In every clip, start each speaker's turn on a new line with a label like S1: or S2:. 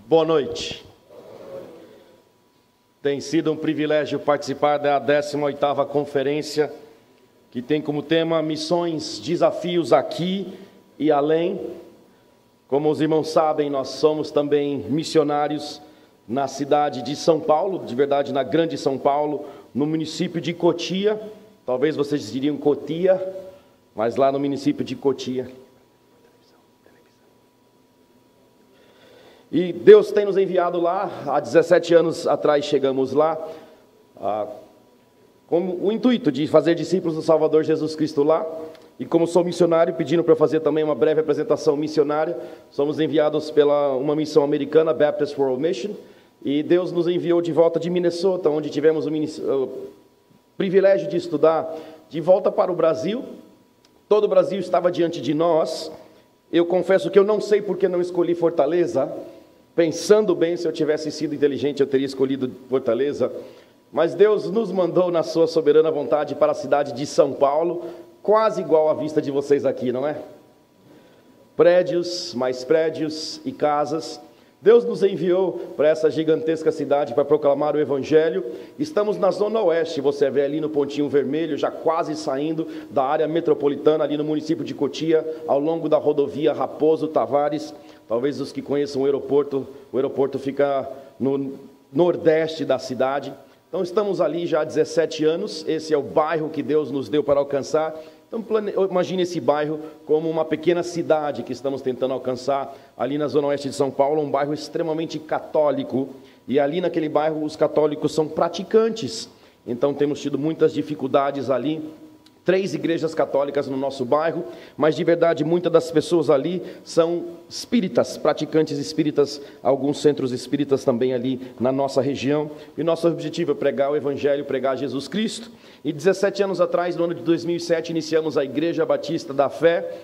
S1: Boa noite. Tem sido um privilégio participar da 18ª conferência, que tem como tema Missões, Desafios aqui e além. Como os irmãos sabem, nós somos também missionários na cidade de São Paulo, de verdade na grande São Paulo, no município de Cotia. Talvez vocês diriam Cotia, mas lá no município de Cotia. E Deus tem nos enviado lá. Há 17 anos atrás chegamos lá, com o intuito de fazer discípulos do Salvador Jesus Cristo lá. E como sou missionário, pedindo para eu fazer também uma breve apresentação missionária, somos enviados pela uma missão americana, Baptist World Mission, e Deus nos enviou de volta de Minnesota, onde tivemos o privilégio de estudar, de volta para o Brasil. Todo o Brasil estava diante de nós. Eu confesso que eu não sei porque não escolhi Fortaleza. Pensando bem, se eu tivesse sido inteligente, eu teria escolhido Fortaleza. Mas Deus nos mandou na sua soberana vontade para a cidade de São Paulo, quase igual à vista de vocês aqui, não é? Prédios, mais prédios e casas. Deus nos enviou para essa gigantesca cidade para proclamar o Evangelho. Estamos na Zona Oeste, você vê ali no pontinho vermelho, já quase saindo da área metropolitana, ali no município de Cotia, ao longo da rodovia Raposo Tavares. Talvez os que conheçam o aeroporto fica no nordeste da cidade. Então estamos ali já há 17 anos, esse é o bairro que Deus nos deu para alcançar. Então imagine esse bairro como uma pequena cidade que estamos tentando alcançar ali na Zona Oeste de São Paulo, um bairro extremamente católico. E ali naquele bairro os católicos são praticantes, então temos tido muitas dificuldades ali. 3 igrejas católicas no nosso bairro, mas de verdade muitas das pessoas ali são espíritas, praticantes espíritas, alguns centros espíritas também ali na nossa região. E nosso objetivo é pregar o Evangelho, pregar Jesus Cristo. E 17 anos atrás, no ano de 2007, iniciamos a Igreja Batista da Fé.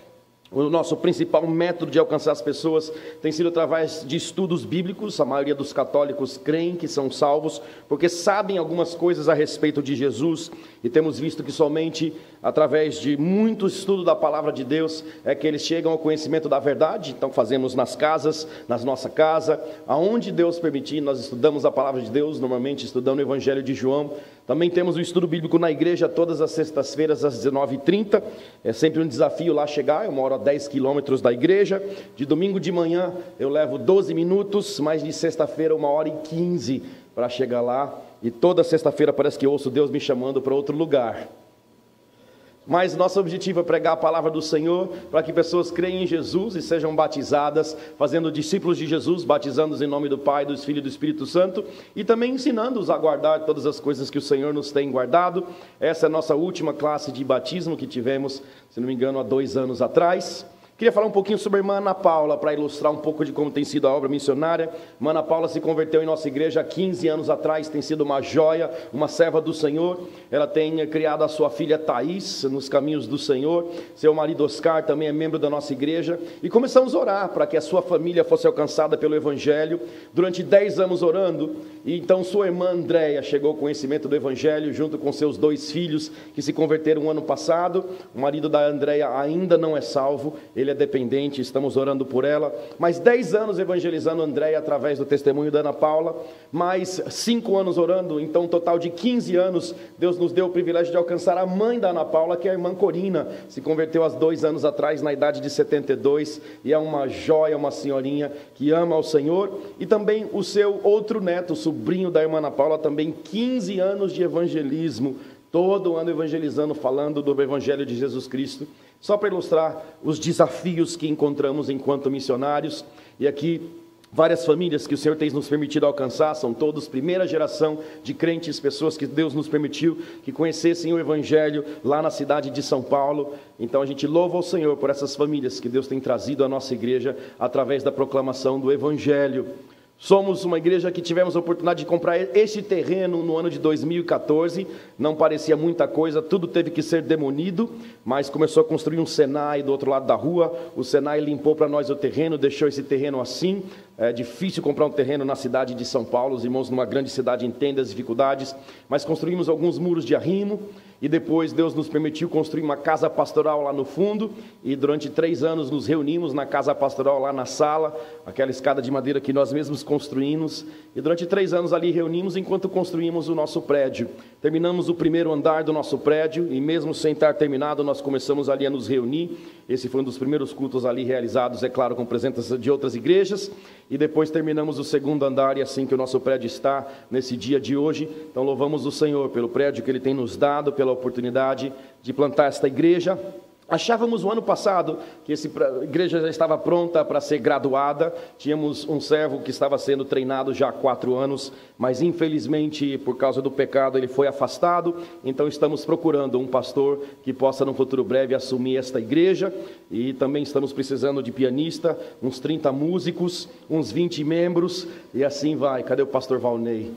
S1: O nosso principal método de alcançar as pessoas tem sido através de estudos bíblicos. A maioria dos católicos creem que são salvos, porque sabem algumas coisas a respeito de Jesus, e temos visto que somente através de muito estudo da Palavra de Deus é que eles chegam ao conhecimento da verdade. Então fazemos nas casas, na nossa casa, aonde Deus permitir, nós estudamos a Palavra de Deus, normalmente estudando o Evangelho de João. Também temos o estudo bíblico na igreja todas as sextas-feiras às 19h30, é sempre um desafio lá chegar, eu moro a 10 quilômetros da igreja. De domingo de manhã eu levo 12 minutos, mas de sexta-feira 1h15 para chegar lá, e toda sexta-feira parece que eu ouço Deus me chamando para outro lugar. Mas nosso objetivo é pregar a palavra do Senhor, para que pessoas creem em Jesus e sejam batizadas, fazendo discípulos de Jesus, batizando-os em nome do Pai, do Filho e do Espírito Santo, e também ensinando-os a guardar todas as coisas que o Senhor nos tem guardado. Essa é a nossa última classe de batismo que tivemos, se não me engano, há 2 anos atrás. Queria falar um pouquinho sobre a irmã Ana Paula, para ilustrar um pouco de como tem sido a obra missionária. A irmã Ana Paula se converteu em nossa igreja há 15 anos atrás, tem sido uma joia, uma serva do Senhor. Ela tem criado a sua filha Thaís nos caminhos do Senhor. Seu marido Oscar também é membro da nossa igreja. E começamos a orar para que a sua família fosse alcançada pelo Evangelho. Durante 10 anos orando, e então sua irmã Andréia chegou ao conhecimento do Evangelho, junto com seus 2 filhos, que se converteram ano passado. O marido da Andréia ainda não é salvo, ele é dependente, estamos orando por ela. Mais 10 anos evangelizando a Andréia através do testemunho da Ana Paula, mais 5 anos orando, então um total de 15 anos. Deus nos deu o privilégio de alcançar a mãe da Ana Paula, que é a irmã Corina, se converteu há 2 anos atrás, na idade de 72, e é uma joia, uma senhorinha que ama ao Senhor. E também o seu outro neto, o sobrinho da irmã Ana Paula, também 15 anos de evangelismo, todo ano evangelizando, falando do Evangelho de Jesus Cristo. Só para ilustrar os desafios que encontramos enquanto missionários. E aqui, várias famílias que o Senhor tem nos permitido alcançar, são todos primeira geração de crentes, pessoas que Deus nos permitiu que conhecessem o Evangelho lá na cidade de São Paulo. Então a gente louva ao Senhor por essas famílias que Deus tem trazido à nossa igreja através da proclamação do Evangelho. Somos uma igreja que tivemos a oportunidade de comprar este terreno no ano de 2014, não parecia muita coisa, tudo teve que ser demolido, mas começou a construir um Senai do outro lado da rua. O Senai limpou para nós o terreno, deixou esse terreno assim. É difícil comprar um terreno na cidade de São Paulo, os irmãos numa grande cidade entendem as dificuldades, mas construímos alguns muros de arrimo. E depois Deus nos permitiu construir uma casa pastoral lá no fundo, e durante 3 anos nos reunimos na casa pastoral lá na sala, aquela escada de madeira que nós mesmos construímos, e durante 3 anos ali reunimos enquanto construímos o nosso prédio. Terminamos o primeiro andar do nosso prédio, e mesmo sem estar terminado, nós começamos ali a nos reunir. Esse foi um dos primeiros cultos ali realizados, é claro, com presença de outras igrejas, e depois terminamos o segundo andar, e assim que o nosso prédio está nesse dia de hoje. Então louvamos o Senhor pelo prédio que Ele tem nos dado, pela oportunidade de plantar esta igreja. Achávamos o ano passado que essa igreja já estava pronta para ser graduada. Tínhamos um servo que estava sendo treinado já há 4 anos, mas infelizmente por causa do pecado ele foi afastado. Então estamos procurando um pastor que possa no futuro breve assumir esta igreja, e também estamos precisando de pianista, uns 30 músicos, uns 20 membros, e assim vai. Cadê o pastor Valnei?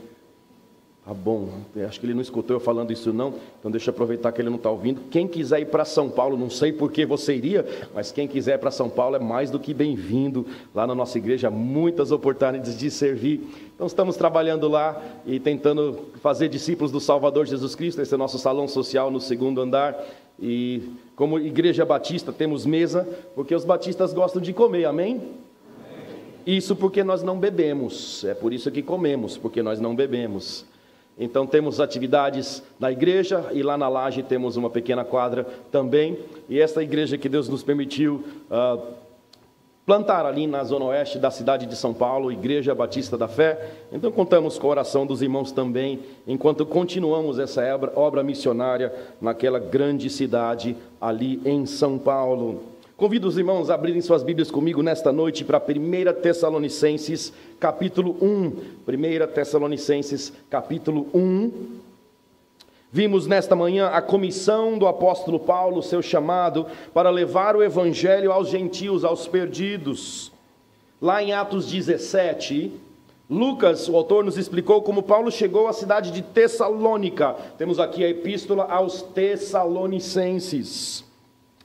S1: Tá bom, acho que ele não escutou eu falando isso não, então deixa eu aproveitar que ele não está ouvindo. Quem quiser ir para São Paulo, não sei por que você iria, mas quem quiser ir para São Paulo é mais do que bem-vindo. Lá na nossa igreja, muitas oportunidades de servir. Então estamos trabalhando lá e tentando fazer discípulos do Salvador Jesus Cristo. Esse é o nosso salão social no 2º andar. E como igreja batista temos mesa, porque os batistas gostam de comer, amém? Isso porque nós não bebemos, é por isso que comemos, porque nós não bebemos. Então temos atividades na igreja, e lá na laje temos uma pequena quadra também. E esta igreja que Deus nos permitiu plantar ali na zona oeste da cidade de São Paulo, Igreja Batista da Fé. Então contamos com a oração dos irmãos também, enquanto continuamos essa obra missionária naquela grande cidade ali em São Paulo. Convido os irmãos a abrirem suas Bíblias comigo nesta noite para 1 Tessalonicenses, capítulo 1. 1 Tessalonicenses, capítulo 1. Vimos nesta manhã a comissão do apóstolo Paulo, seu chamado para levar o evangelho aos gentios, aos perdidos. Lá em Atos 17, Lucas, o autor, nos explicou como Paulo chegou à cidade de Tessalônica. Temos aqui a epístola aos Tessalonicenses.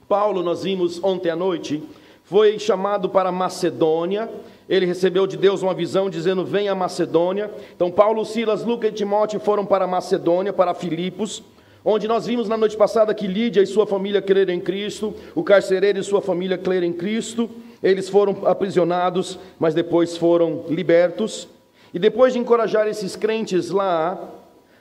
S1: Paulo, nós vimos ontem à noite, foi chamado para Macedônia. Ele recebeu de Deus uma visão dizendo: venha a Macedônia. Então Paulo, Silas, Lucas e Timóteo foram para Macedônia, para Filipos, onde nós vimos na noite passada que Lídia e sua família creram em Cristo, o carcereiro e sua família creram em Cristo. Eles foram aprisionados, mas depois foram libertos. E depois de encorajar esses crentes lá,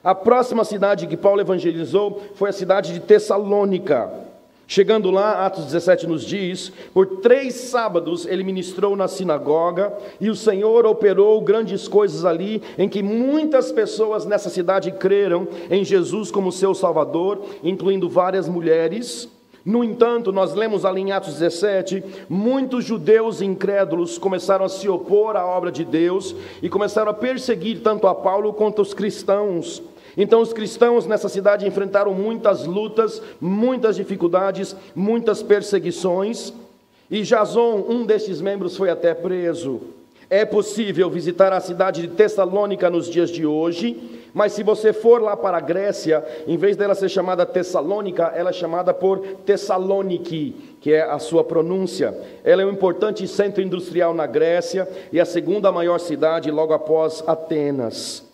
S1: a próxima cidade que Paulo evangelizou foi a cidade de Tessalônica. Chegando lá, Atos 17 nos diz: por 3 sábados ele ministrou na sinagoga, e o Senhor operou grandes coisas ali, em que muitas pessoas nessa cidade creram em Jesus como seu Salvador, incluindo várias mulheres. No entanto, nós lemos ali em Atos 17, muitos judeus incrédulos começaram a se opor à obra de Deus, e começaram a perseguir tanto a Paulo quanto os cristãos. Então os cristãos nessa cidade enfrentaram muitas lutas, muitas dificuldades, muitas perseguições, e Jason, um desses membros, foi até preso. É possível visitar a cidade de Tessalônica nos dias de hoje, mas se você for lá para a Grécia, em vez dela ser chamada Tessalônica, ela é chamada por Tessaloniki, que é a sua pronúncia. Ela é um importante centro industrial na Grécia, e a 2ª maior cidade logo após Atenas.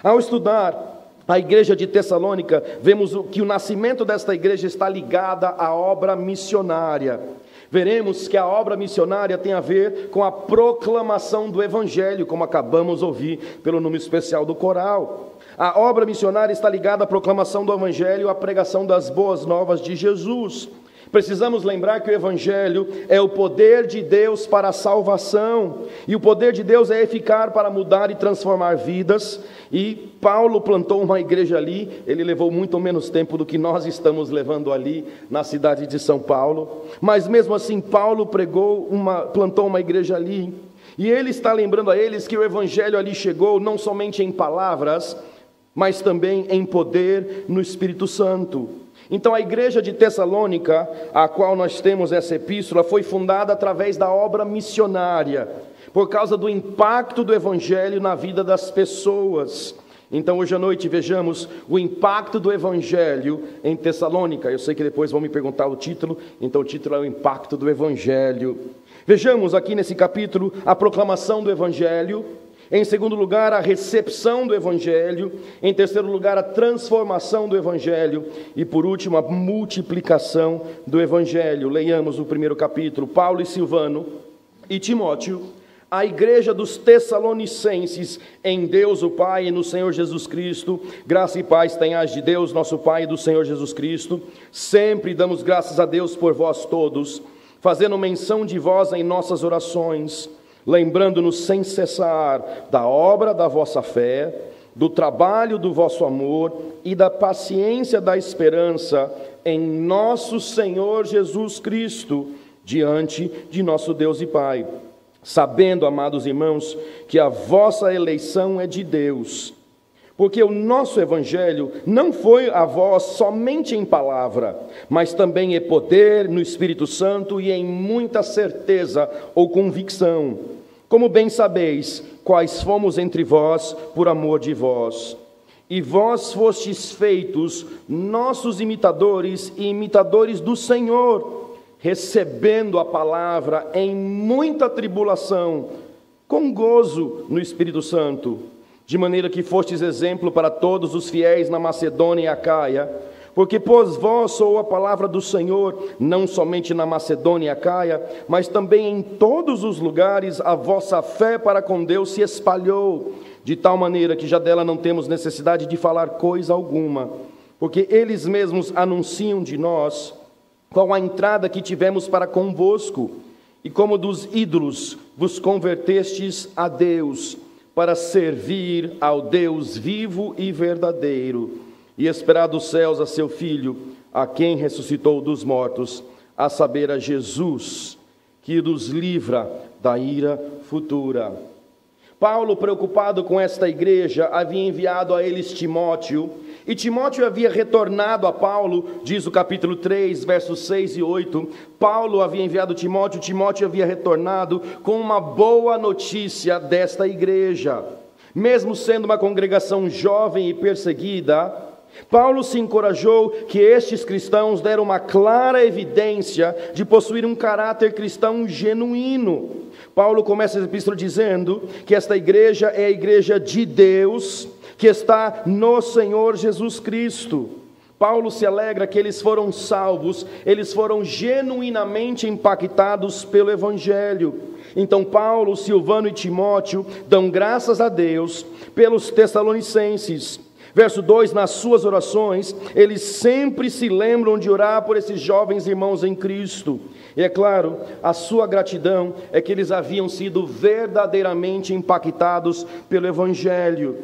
S1: Ao estudar a igreja de Tessalônica, vemos que o nascimento desta igreja está ligada à obra missionária. Veremos que a obra missionária tem a ver com a proclamação do evangelho, como acabamos de ouvir pelo número especial do coral. A obra missionária está ligada à proclamação do evangelho, à pregação das boas novas de Jesus. Precisamos lembrar que o evangelho é o poder de Deus para a salvação, e o poder de Deus é eficaz para mudar e transformar vidas. E Paulo plantou uma igreja ali. Ele levou muito menos tempo do que nós estamos levando ali na cidade de São Paulo, mas mesmo assim Paulo plantou uma igreja ali, e ele está lembrando a eles que o evangelho ali chegou não somente em palavras, mas também em poder no Espírito Santo. Então a igreja de Tessalônica, a qual nós temos essa epístola, foi fundada através da obra missionária, por causa do impacto do evangelho na vida das pessoas. Então hoje à noite vejamos o impacto do evangelho em Tessalônica. Eu sei que depois vão me perguntar o título, então o título é o impacto do evangelho. Vejamos aqui nesse capítulo a proclamação do evangelho. Em segundo lugar, a recepção do Evangelho. Em terceiro lugar, a transformação do Evangelho. E por último, a multiplicação do Evangelho. Leiamos o primeiro capítulo. Paulo e Silvano e Timóteo, a igreja dos Tessalonicenses, em Deus o Pai e no Senhor Jesus Cristo, graça e paz tenhais de Deus, nosso Pai, e do Senhor Jesus Cristo. Sempre damos graças a Deus por vós todos, fazendo menção de vós em nossas orações, lembrando-nos sem cessar da obra da vossa fé, do trabalho do vosso amor e da paciência da esperança em nosso Senhor Jesus Cristo, diante de nosso Deus e Pai. Sabendo, amados irmãos, que a vossa eleição é de Deus, porque o nosso Evangelho não foi a vós somente em palavra, mas também em poder, no Espírito Santo e em muita certeza ou convicção, como bem sabeis, quais fomos entre vós por amor de vós. E vós fostes feitos nossos imitadores e imitadores do Senhor, recebendo a palavra em muita tribulação, com gozo no Espírito Santo, de maneira que fostes exemplo para todos os fiéis na Macedônia e Acaia, porque por vós soou a palavra do Senhor, não somente na Macedônia e Acaia, mas também em todos os lugares a vossa fé para com Deus se espalhou, de tal maneira que já dela não temos necessidade de falar coisa alguma, porque eles mesmos anunciam de nós qual a entrada que tivemos para convosco, e como dos ídolos vos convertestes a Deus, para servir ao Deus vivo e verdadeiro, e esperar dos céus a seu Filho, a quem ressuscitou dos mortos, a saber, a Jesus, que nos livra da ira futura. Paulo, preocupado com esta igreja, havia enviado a eles Timóteo, e Timóteo havia retornado a Paulo, diz o capítulo 3, versos 6 e 8, Paulo havia enviado Timóteo, Timóteo havia retornado com uma boa notícia desta igreja. Mesmo sendo uma congregação jovem e perseguida, Paulo se encorajou que estes cristãos deram uma clara evidência de possuir um caráter cristão genuíno. Paulo começa a epístola dizendo que esta igreja é a igreja de Deus, que está no Senhor Jesus Cristo. Paulo se alegra que eles foram salvos, eles foram genuinamente impactados pelo Evangelho. Então Paulo, Silvano e Timóteo dão graças a Deus pelos Tessalonicenses. Verso 2, nas suas orações, eles sempre se lembram de orar por esses jovens irmãos em Cristo. E é claro, a sua gratidão é que eles haviam sido verdadeiramente impactados pelo Evangelho.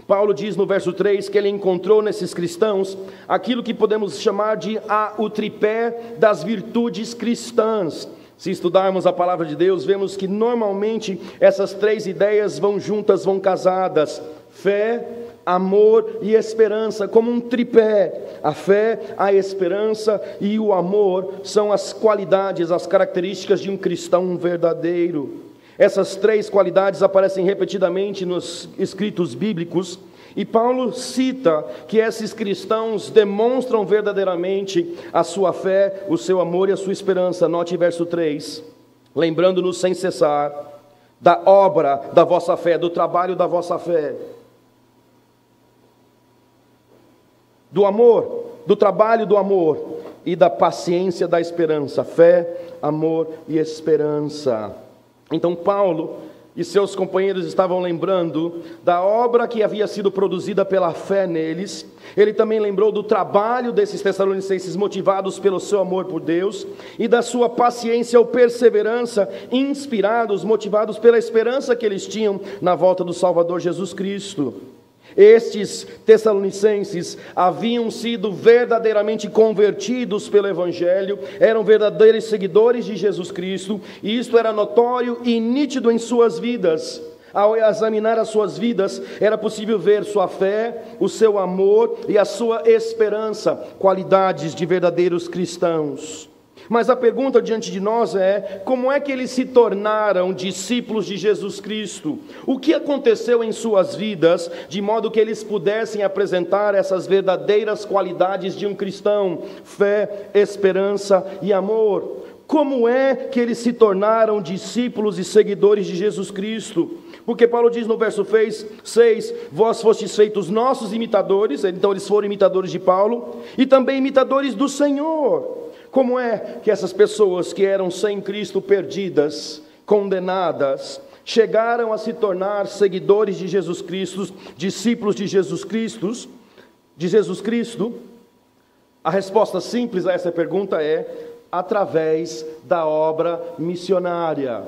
S1: Paulo diz no verso 3 que ele encontrou nesses cristãos aquilo que podemos chamar de o tripé das virtudes cristãs. Se estudarmos a palavra de Deus, vemos que normalmente essas três ideias vão juntas, vão casadas: fé, amor e esperança, como um tripé. A fé, a esperança e o amor são as qualidades, as características de um cristão verdadeiro. Essas três qualidades aparecem repetidamente nos escritos bíblicos, e Paulo cita que esses cristãos demonstram verdadeiramente a sua fé, o seu amor e a sua esperança. Note verso 3, lembrando-nos sem cessar da obra da vossa fé, do trabalho da vossa fé, do amor, do trabalho do amor e da paciência da esperança. Fé, amor e esperança. Então Paulo e seus companheiros estavam lembrando da obra que havia sido produzida pela fé neles. Ele também lembrou do trabalho desses tessalonicenses motivados pelo seu amor por Deus e da sua paciência ou perseverança, inspirados, motivados pela esperança que eles tinham na volta do Salvador Jesus Cristo. Estes tessalonicenses haviam sido verdadeiramente convertidos pelo Evangelho, eram verdadeiros seguidores de Jesus Cristo, e isto era notório e nítido em suas vidas. Ao examinar as suas vidas, era possível ver sua fé, o seu amor e a sua esperança, qualidades de verdadeiros cristãos. Mas a pergunta diante de nós é: como é que eles se tornaram discípulos de Jesus Cristo? O que aconteceu em suas vidas, de modo que eles pudessem apresentar essas verdadeiras qualidades de um cristão: fé, esperança e amor? Como é que eles se tornaram discípulos e seguidores de Jesus Cristo? Porque Paulo diz no verso 6, vós fostes feitos nossos imitadores, então eles foram imitadores de Paulo, e também imitadores do Senhor. Como é que essas pessoas que eram sem Cristo, perdidas, condenadas, chegaram a se tornar seguidores de Jesus Cristo, discípulos de Jesus Cristo? A resposta simples a essa pergunta é através da obra missionária.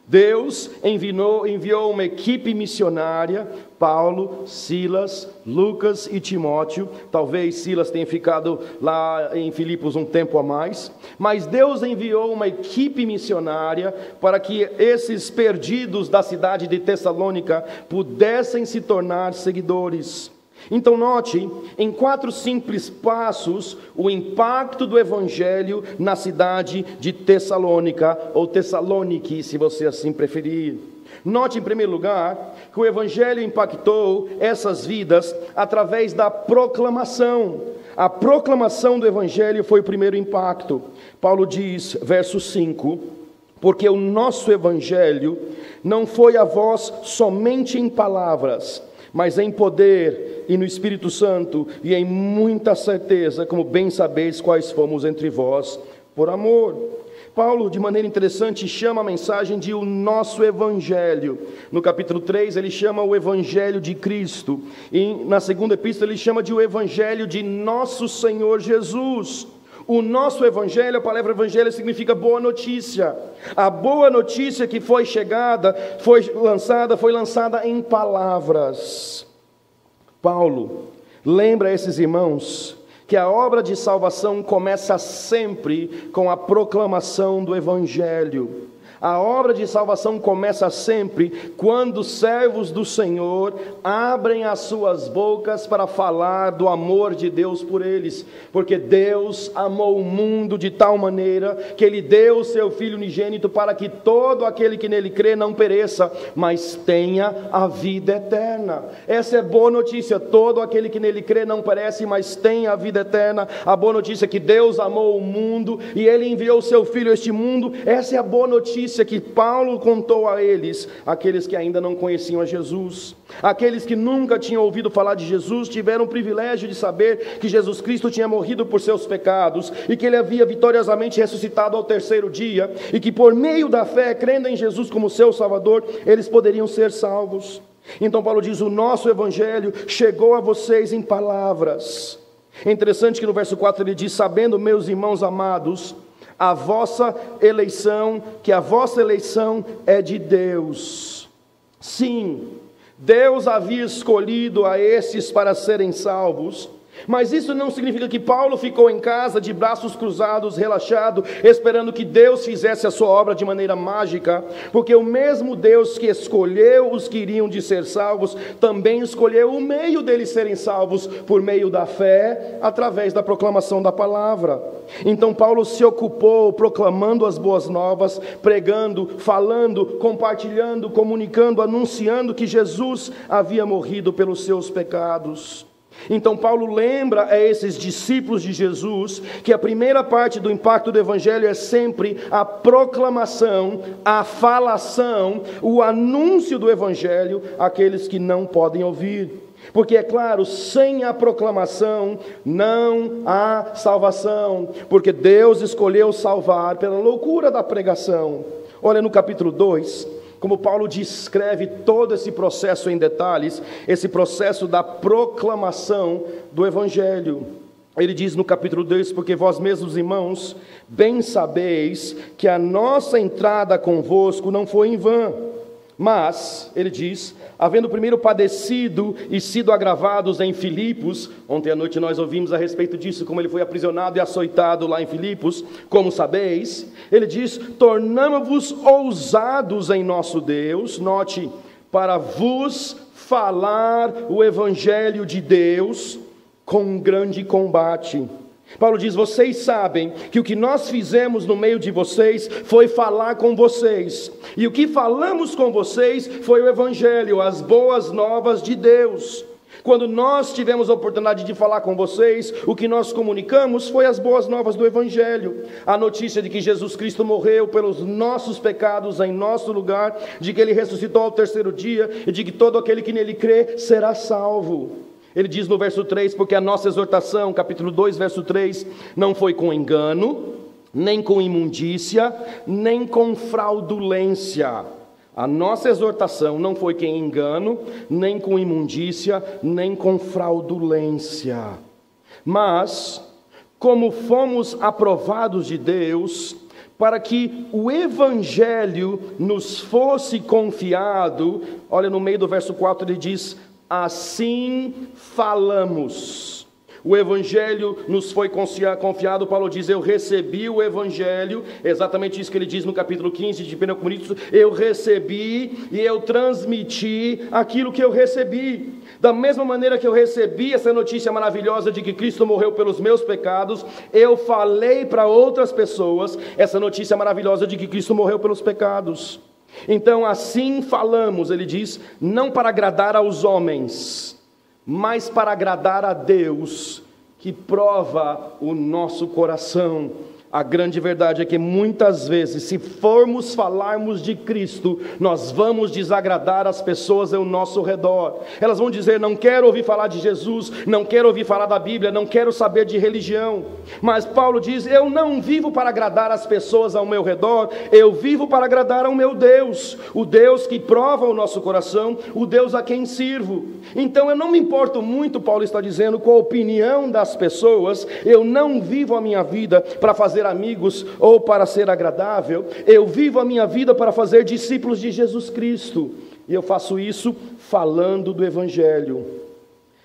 S1: Deus enviou uma equipe missionária, Paulo, Silas, Lucas e Timóteo. Talvez Silas tenha ficado lá em Filipos um tempo a mais, mas Deus enviou uma equipe missionária para que esses perdidos da cidade de Tessalônica pudessem se tornar seguidores. Então note, em 4 simples passos, o impacto do Evangelho na cidade de Tessalônica, ou Tessalonique, se você assim preferir. Note, em primeiro lugar, que o Evangelho impactou essas vidas através da proclamação. A proclamação do Evangelho foi o primeiro impacto. Paulo diz, verso 5, porque o nosso Evangelho não foi a vós somente em palavras, mas em poder e no Espírito Santo, e em muita certeza, como bem sabeis quais fomos entre vós, por amor. Paulo, de maneira interessante, chama a mensagem de o nosso Evangelho. No capítulo 3, ele chama o Evangelho de Cristo. E na segunda epístola, ele chama de o Evangelho de nosso Senhor Jesus. O nosso Evangelho, a palavra Evangelho significa boa notícia. A boa notícia que foi lançada em palavras. Paulo lembra esses irmãos que a obra de salvação começa sempre com a proclamação do Evangelho. A obra de salvação começa sempre quando os servos do Senhor abrem as suas bocas para falar do amor de Deus por eles, porque Deus amou o mundo de tal maneira que Ele deu o Seu Filho unigênito para que todo aquele que nele crê não pereça, mas tenha a vida eterna. Essa é boa notícia, todo aquele que nele crê não perece, mas tem a vida eterna. A boa notícia é que Deus amou o mundo e Ele enviou o Seu Filho a este mundo. Essa é a boa notícia que Paulo contou a eles, aqueles que ainda não conheciam a Jesus. Aqueles que nunca tinham ouvido falar de Jesus, tiveram o privilégio de saber que Jesus Cristo tinha morrido por seus pecados, e que Ele havia vitoriosamente ressuscitado ao terceiro dia, e que por meio da fé, crendo em Jesus como seu Salvador, eles poderiam ser salvos. Então Paulo diz, o nosso Evangelho chegou a vocês em palavras. É interessante que no verso 4 ele diz, sabendo, meus irmãos amados, que a vossa eleição é de Deus. Sim, Deus havia escolhido a esses para serem salvos, mas isso não significa que Paulo ficou em casa de braços cruzados, relaxado, esperando que Deus fizesse a sua obra de maneira mágica, porque o mesmo Deus que escolheu os que iriam de ser salvos, também escolheu o meio deles serem salvos, por meio da fé, através da proclamação da palavra. Então Paulo se ocupou proclamando as boas novas, pregando, falando, compartilhando, comunicando, anunciando que Jesus havia morrido pelos seus pecados. Então Paulo lembra a esses discípulos de Jesus que a primeira parte do impacto do Evangelho é sempre a proclamação, a falação, o anúncio do Evangelho àqueles que não podem ouvir. Porque é claro, sem a proclamação não há salvação, porque Deus escolheu salvar pela loucura da pregação. Olha no capítulo 2, como Paulo descreve todo esse processo em detalhes, esse processo da proclamação do Evangelho. Ele diz no capítulo 2, porque vós mesmos, irmãos, bem sabeis que a nossa entrada convosco não foi em vão. Mas, ele diz, havendo primeiro padecido e sido agravados em Filipos, ontem à noite nós ouvimos a respeito disso, como ele foi aprisionado e açoitado lá em Filipos, como sabeis, ele diz, tornamo-vos ousados em nosso Deus, note, para vos falar o Evangelho de Deus com grande combate. Paulo diz, vocês sabem que o que nós fizemos no meio de vocês foi falar com vocês, e o que falamos com vocês foi o Evangelho, as boas novas de Deus. Quando nós tivemos a oportunidade de falar com vocês, o que nós comunicamos foi as boas novas do Evangelho. A notícia de que Jesus Cristo morreu pelos nossos pecados em nosso lugar, de que Ele ressuscitou ao terceiro dia e de que todo aquele que nele crê será salvo. Ele diz no verso 3, porque a nossa exortação, capítulo 2, verso 3, não foi com engano, nem com imundícia, nem com fraudulência. A nossa exortação não foi com engano, nem com imundícia, nem com fraudulência. Mas, como fomos aprovados de Deus, para que o Evangelho nos fosse confiado, olha no meio do verso 4 ele diz, assim falamos. O Evangelho nos foi confiado, Paulo diz, eu recebi o Evangelho, exatamente isso que ele diz no capítulo 15 de 1 Coríntios, eu recebi e eu transmiti aquilo que eu recebi. Da mesma maneira que eu recebi essa notícia maravilhosa de que Cristo morreu pelos meus pecados, eu falei para outras pessoas essa notícia maravilhosa de que Cristo morreu pelos pecados. Então assim falamos, ele diz, não para agradar aos homens, mas para agradar a Deus, que prova o nosso coração. A grande verdade é que muitas vezes, se formos falarmos de Cristo, nós vamos desagradar as pessoas ao nosso redor. Elas vão dizer, não quero ouvir falar de Jesus, não quero ouvir falar da Bíblia, não quero saber de religião. Mas Paulo diz, eu não vivo para agradar as pessoas ao meu redor, eu vivo para agradar ao meu Deus, o Deus que prova o nosso coração, o Deus a quem sirvo. Então eu não me importo muito, Paulo está dizendo, com a opinião das pessoas, eu não vivo a minha vida para fazer amigos ou para ser agradável, eu vivo a minha vida para fazer discípulos de Jesus Cristo, e eu faço isso falando do Evangelho.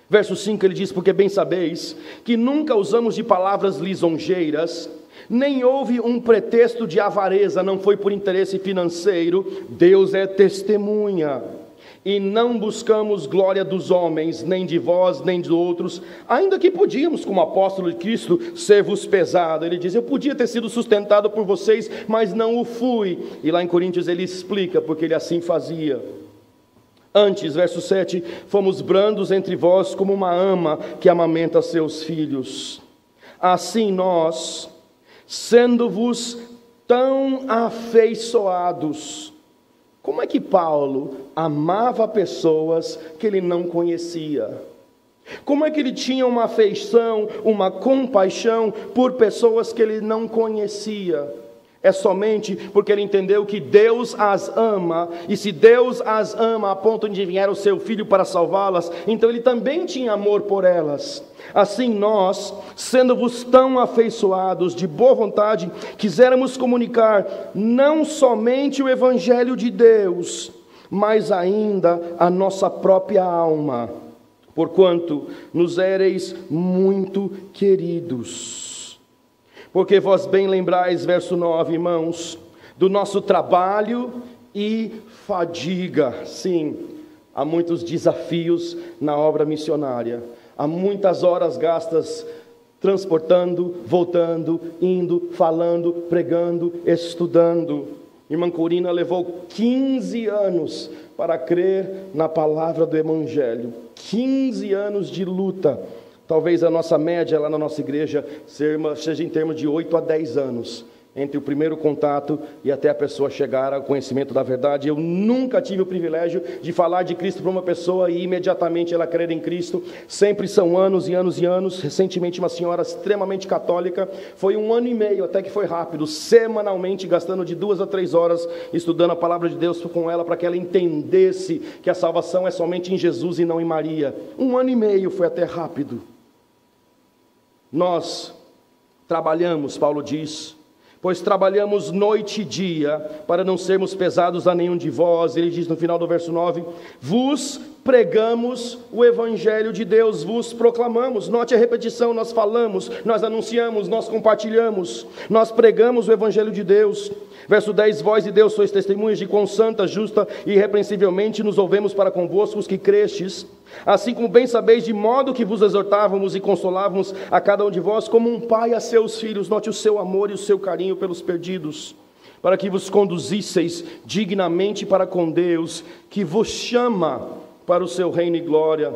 S1: Verso 5 ele diz, porque bem sabeis que nunca usamos de palavras lisonjeiras, nem houve um pretexto de avareza, não foi por interesse financeiro, Deus é testemunha. E não buscamos glória dos homens, nem de vós, nem de outros, ainda que podíamos, como apóstolo de Cristo, ser-vos pesado. Ele diz, eu podia ter sido sustentado por vocês, mas não o fui. E lá em Coríntios ele explica, porque ele assim fazia. Antes, verso 7, fomos brandos entre vós como uma ama que amamenta seus filhos. Assim nós, sendo-vos tão afeiçoados. Como é que Paulo amava pessoas que ele não conhecia? Como é que ele tinha uma afeição, uma compaixão por pessoas que ele não conhecia? É somente porque ele entendeu que Deus as ama, e se Deus as ama a ponto de enviar o seu Filho para salvá-las, então ele também tinha amor por elas. Assim nós, sendo-vos tão afeiçoados, de boa vontade, quiséramos comunicar não somente o Evangelho de Deus, mas ainda a nossa própria alma, porquanto nos éreis muito queridos. Porque vós bem lembrais, verso 9, irmãos, do nosso trabalho e fadiga. Sim, há muitos desafios na obra missionária. Há muitas horas gastas transportando, voltando, indo, falando, pregando, estudando. Irmã Corina levou 15 anos para crer na palavra do Evangelho. 15 anos de luta. Talvez a nossa média lá na nossa igreja seja em termos de 8 a 10 anos, entre o primeiro contato e até a pessoa chegar ao conhecimento da verdade. Eu nunca tive o privilégio de falar de Cristo para uma pessoa e imediatamente ela crer em Cristo. Sempre são anos e anos e anos. Recentemente uma senhora extremamente católica, foi 1 ano e meio, até que foi rápido, semanalmente gastando de 2 a 3 horas estudando a palavra de Deus com ela, para que ela entendesse que a salvação é somente em Jesus e não em Maria. 1 ano e meio foi até rápido. Nós trabalhamos, Paulo diz, pois trabalhamos noite e dia, para não sermos pesados a nenhum de vós. Ele diz no final do verso 9, vos pregamos o Evangelho de Deus, vos proclamamos. Note a repetição, nós falamos, nós anunciamos, nós compartilhamos, nós pregamos o Evangelho de Deus. Verso 10, vós e Deus sois testemunhas de quão santa, justa e irrepreensivelmente nos ouvemos para convosco os que crestes, assim como bem sabeis, de modo que vos exortávamos e consolávamos a cada um de vós, como um pai a seus filhos. Note o seu amor e o seu carinho pelos perdidos, para que vos conduzisseis dignamente para com Deus, que vos chama para o seu reino e glória.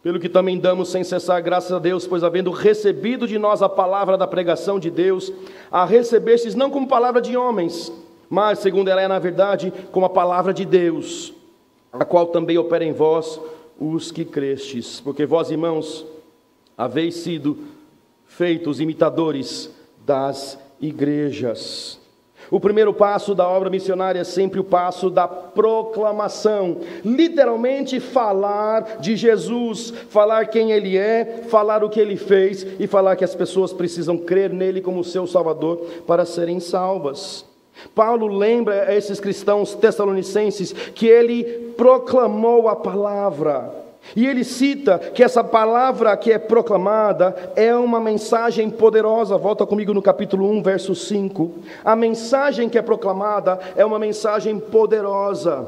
S1: Pelo que também damos sem cessar graças a Deus, pois havendo recebido de nós a palavra da pregação de Deus, a recebestes não como palavra de homens, mas, segundo ela é na verdade, como a palavra de Deus, a qual também opera em vós os que crestes. Porque vós, irmãos, haveis sido feitos imitadores das igrejas. O primeiro passo da obra missionária é sempre o passo da proclamação. Literalmente falar de Jesus, falar quem Ele é, falar o que Ele fez e falar que as pessoas precisam crer nele como seu Salvador para serem salvas. Paulo lembra a esses cristãos tessalonicenses que ele proclamou a palavra. E ele cita que essa palavra que é proclamada é uma mensagem poderosa. Volta comigo no capítulo 1, verso 5. A mensagem que é proclamada é uma mensagem poderosa.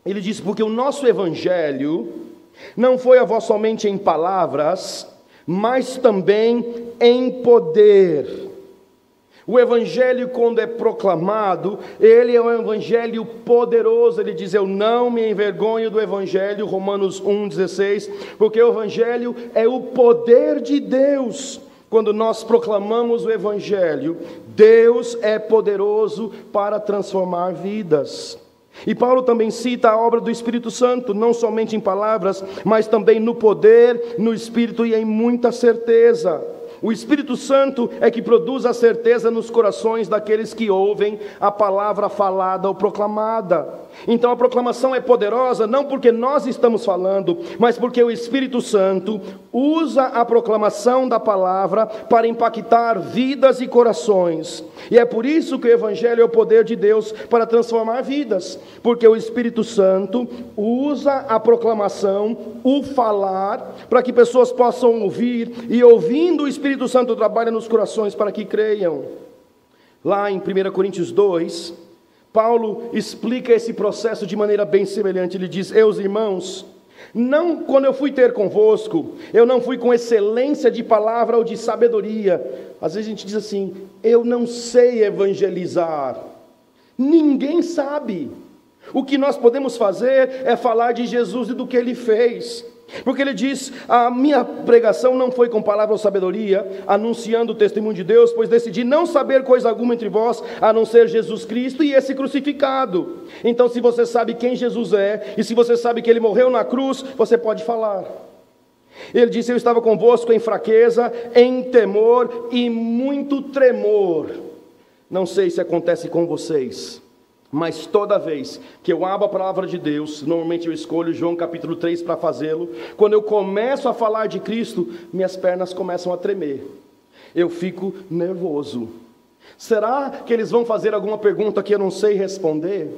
S1: Ele diz, porque o nosso evangelho não foi a vós somente em palavras, mas também em poder. O evangelho, quando é proclamado, ele é um evangelho poderoso. Ele diz, eu não me envergonho do evangelho, Romanos 1,16, porque o evangelho é o poder de Deus. Quando nós proclamamos o evangelho, Deus é poderoso para transformar vidas. E Paulo também cita a obra do Espírito Santo, não somente em palavras, mas também no poder, no Espírito e em muita certeza. O Espírito Santo é que produz a certeza nos corações daqueles que ouvem a palavra falada ou proclamada. Então a proclamação é poderosa não porque nós estamos falando, mas porque o Espírito Santo usa a proclamação da palavra para impactar vidas e corações. E é por isso que o Evangelho é o poder de Deus para transformar vidas, porque o Espírito Santo usa a proclamação, o falar, para que pessoas possam ouvir, e ouvindo o Espírito Santo trabalha nos corações para que creiam. Lá em 1 Coríntios 2, Paulo explica esse processo de maneira bem semelhante. Ele diz, irmãos, não, quando eu fui ter convosco, eu não fui com excelência de palavra ou de sabedoria. Às vezes a gente diz assim, eu não sei evangelizar. Ninguém sabe. O que nós podemos fazer é falar de Jesus e do que Ele fez. Porque ele diz, a minha pregação não foi com palavra ou sabedoria, anunciando o testemunho de Deus, pois decidi não saber coisa alguma entre vós, a não ser Jesus Cristo e esse crucificado. Então se você sabe quem Jesus é, e se você sabe que Ele morreu na cruz, você pode falar. Ele disse, eu estava convosco em fraqueza, em temor e muito tremor. Não sei se acontece com vocês, mas toda vez que eu abro a palavra de Deus, normalmente eu escolho João capítulo 3 para fazê-lo, quando eu começo a falar de Cristo, minhas pernas começam a tremer, eu fico nervoso. Será que eles vão fazer alguma pergunta que eu não sei responder?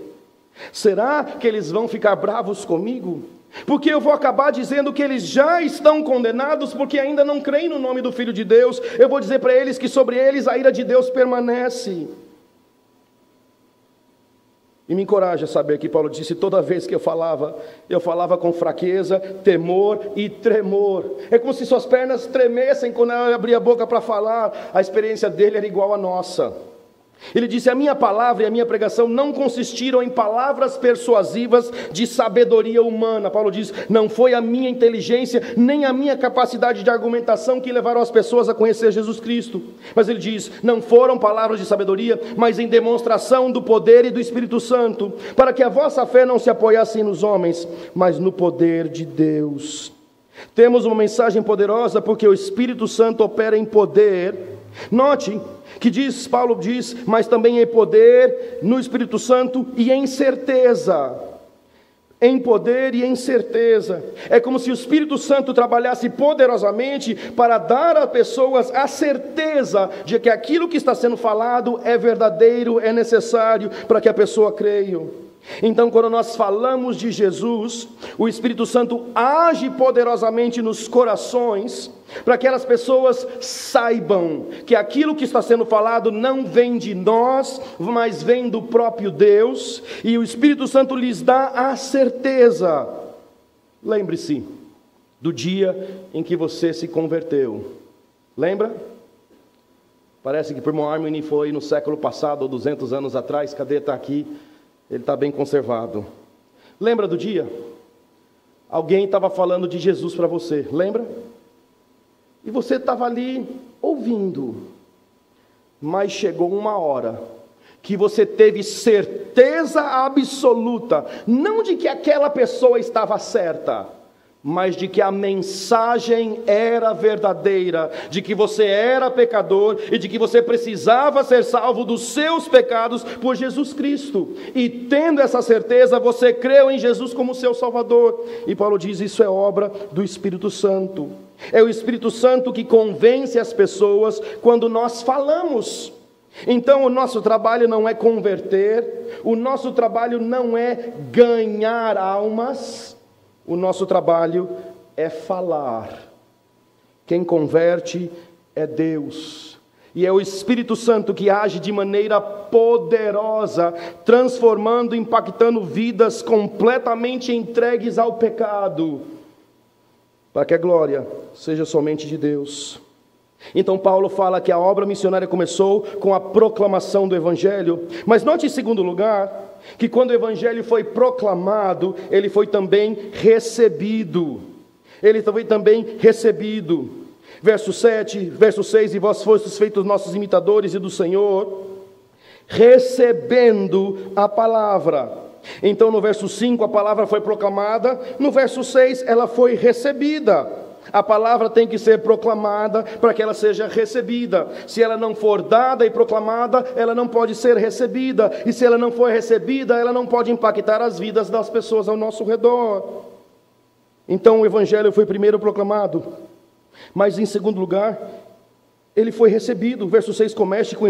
S1: Será que eles vão ficar bravos comigo? Porque eu vou acabar dizendo que eles já estão condenados porque ainda não creem no nome do Filho de Deus. Eu vou dizer para eles que sobre eles a ira de Deus permanece. E me encoraja a saber que Paulo disse, toda vez que eu falava com fraqueza, temor e tremor. É como se suas pernas tremessem quando eu abria a boca para falar. A experiência dele era igual à nossa. Ele disse, a minha palavra e a minha pregação não consistiram em palavras persuasivas de sabedoria humana. Paulo diz, não foi a minha inteligência, nem a minha capacidade de argumentação que levaram as pessoas a conhecer Jesus Cristo. Mas ele diz, não foram palavras de sabedoria, mas em demonstração do poder e do Espírito Santo, para que a vossa fé não se apoiasse nos homens, mas no poder de Deus. Temos uma mensagem poderosa porque o Espírito Santo opera em poder. Note que Paulo diz, mas também em poder, no Espírito Santo e em certeza. Em poder e em certeza. É como se o Espírito Santo trabalhasse poderosamente para dar a pessoas a certeza de que aquilo que está sendo falado é verdadeiro, é necessário para que a pessoa creia. Então, quando nós falamos de Jesus, o Espírito Santo age poderosamente nos corações, para que aquelas pessoas saibam que aquilo que está sendo falado não vem de nós, mas vem do próprio Deus, e o Espírito Santo lhes dá a certeza. Lembre-se do dia em que você se converteu. Lembra? Parece que o irmão Armin foi no século passado, ou 200 anos atrás. Cadê? Está aqui. Ele está bem conservado. Lembra do dia? Alguém estava falando de Jesus para você, lembra? E você estava ali ouvindo, mas chegou uma hora que você teve certeza absoluta, não de que aquela pessoa estava certa, mas de que a mensagem era verdadeira, de que você era pecador e de que você precisava ser salvo dos seus pecados por Jesus Cristo. E tendo essa certeza, você creu em Jesus como seu Salvador. E Paulo diz: isso é obra do Espírito Santo. É o Espírito Santo que convence as pessoas quando nós falamos. Então o nosso trabalho não é converter, o nosso trabalho não é ganhar almas, o nosso trabalho é falar. Quem converte é Deus, e é o Espírito Santo que age de maneira poderosa, transformando, impactando vidas completamente entregues ao pecado, para que a glória seja somente de Deus. Então Paulo fala que a obra missionária começou com a proclamação do Evangelho, mas note em segundo lugar, que quando o Evangelho foi proclamado, ele foi também recebido. Ele foi também recebido. Verso 7, verso 6, e vós fostes feitos nossos imitadores e do Senhor, recebendo a palavra. Então no verso 5 a palavra foi proclamada, no verso 6 ela foi recebida. A palavra tem que ser proclamada para que ela seja recebida. Se ela não for dada e proclamada, ela não pode ser recebida. E se ela não for recebida, ela não pode impactar as vidas das pessoas ao nosso redor. Então o Evangelho foi primeiro proclamado, mas em segundo lugar, ele foi recebido. O verso 6 começa com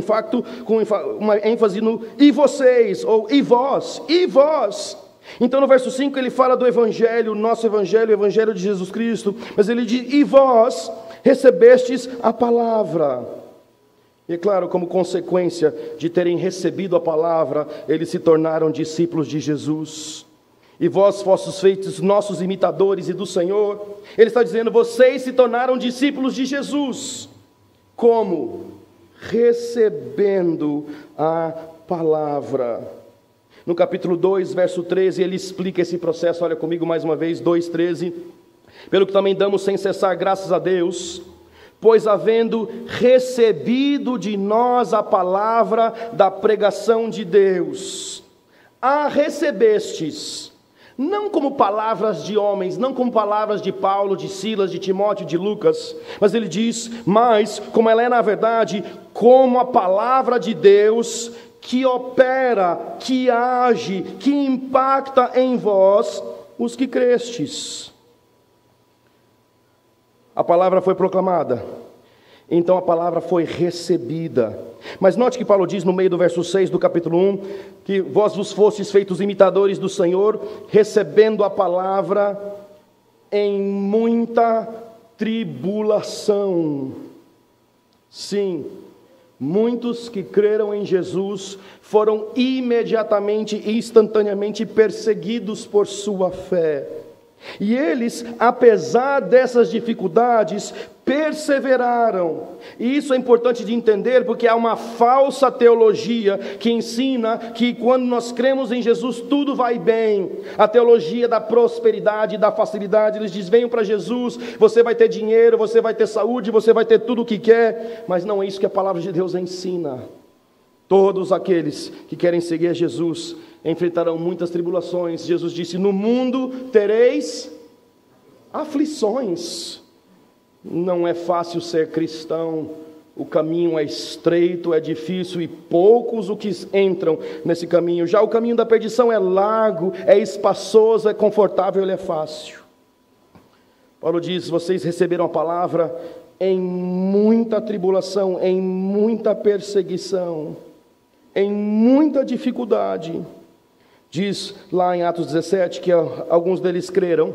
S1: uma ênfase no e vocês, ou e vós, e vós. Então no verso 5 ele fala do Evangelho, o nosso Evangelho, o Evangelho de Jesus Cristo, mas ele diz: e vós recebestes a palavra. E é claro, como consequência de terem recebido a palavra, eles se tornaram discípulos de Jesus. E vós fostes feitos nossos imitadores e do Senhor. Ele está dizendo: vocês se tornaram discípulos de Jesus. Como? Recebendo a palavra. No capítulo 2, verso 13, ele explica esse processo. Olha comigo mais uma vez, 2:13. Pelo que também damos sem cessar graças a Deus, pois havendo recebido de nós a palavra da pregação de Deus, a recebestes, não como palavras de homens, não como palavras de Paulo, de Silas, de Timóteo, de Lucas, mas ele diz: mas como ela é na verdade, como a palavra de Deus, que opera, que age, que impacta em vós, os que crestes. A palavra foi proclamada, então a palavra foi recebida. Mas note que Paulo diz no meio do verso 6 do capítulo 1, que vós vos fostes feitos imitadores do Senhor, recebendo a palavra em muita tribulação. Sim, muitos que creram em Jesus foram imediatamente e instantaneamente perseguidos por sua fé. E eles, apesar dessas dificuldades, perseveraram. E isso é importante de entender, porque há uma falsa teologia que ensina que quando nós cremos em Jesus tudo vai bem. A teologia da prosperidade, da facilidade. Eles dizem: venham para Jesus, você vai ter dinheiro, você vai ter saúde, você vai ter tudo o que quer. Mas não é isso que a palavra de Deus ensina. Todos aqueles que querem seguir a Jesus enfrentarão muitas tribulações. Jesus disse: no mundo tereis aflições. Não é fácil ser cristão, o caminho é estreito, é difícil e poucos o que entram nesse caminho. Já o caminho da perdição é largo, é espaçoso, é confortável, ele é fácil. Paulo diz: vocês receberam a palavra em muita tribulação, em muita perseguição, em muita dificuldade. Diz lá em Atos 17 que alguns deles creram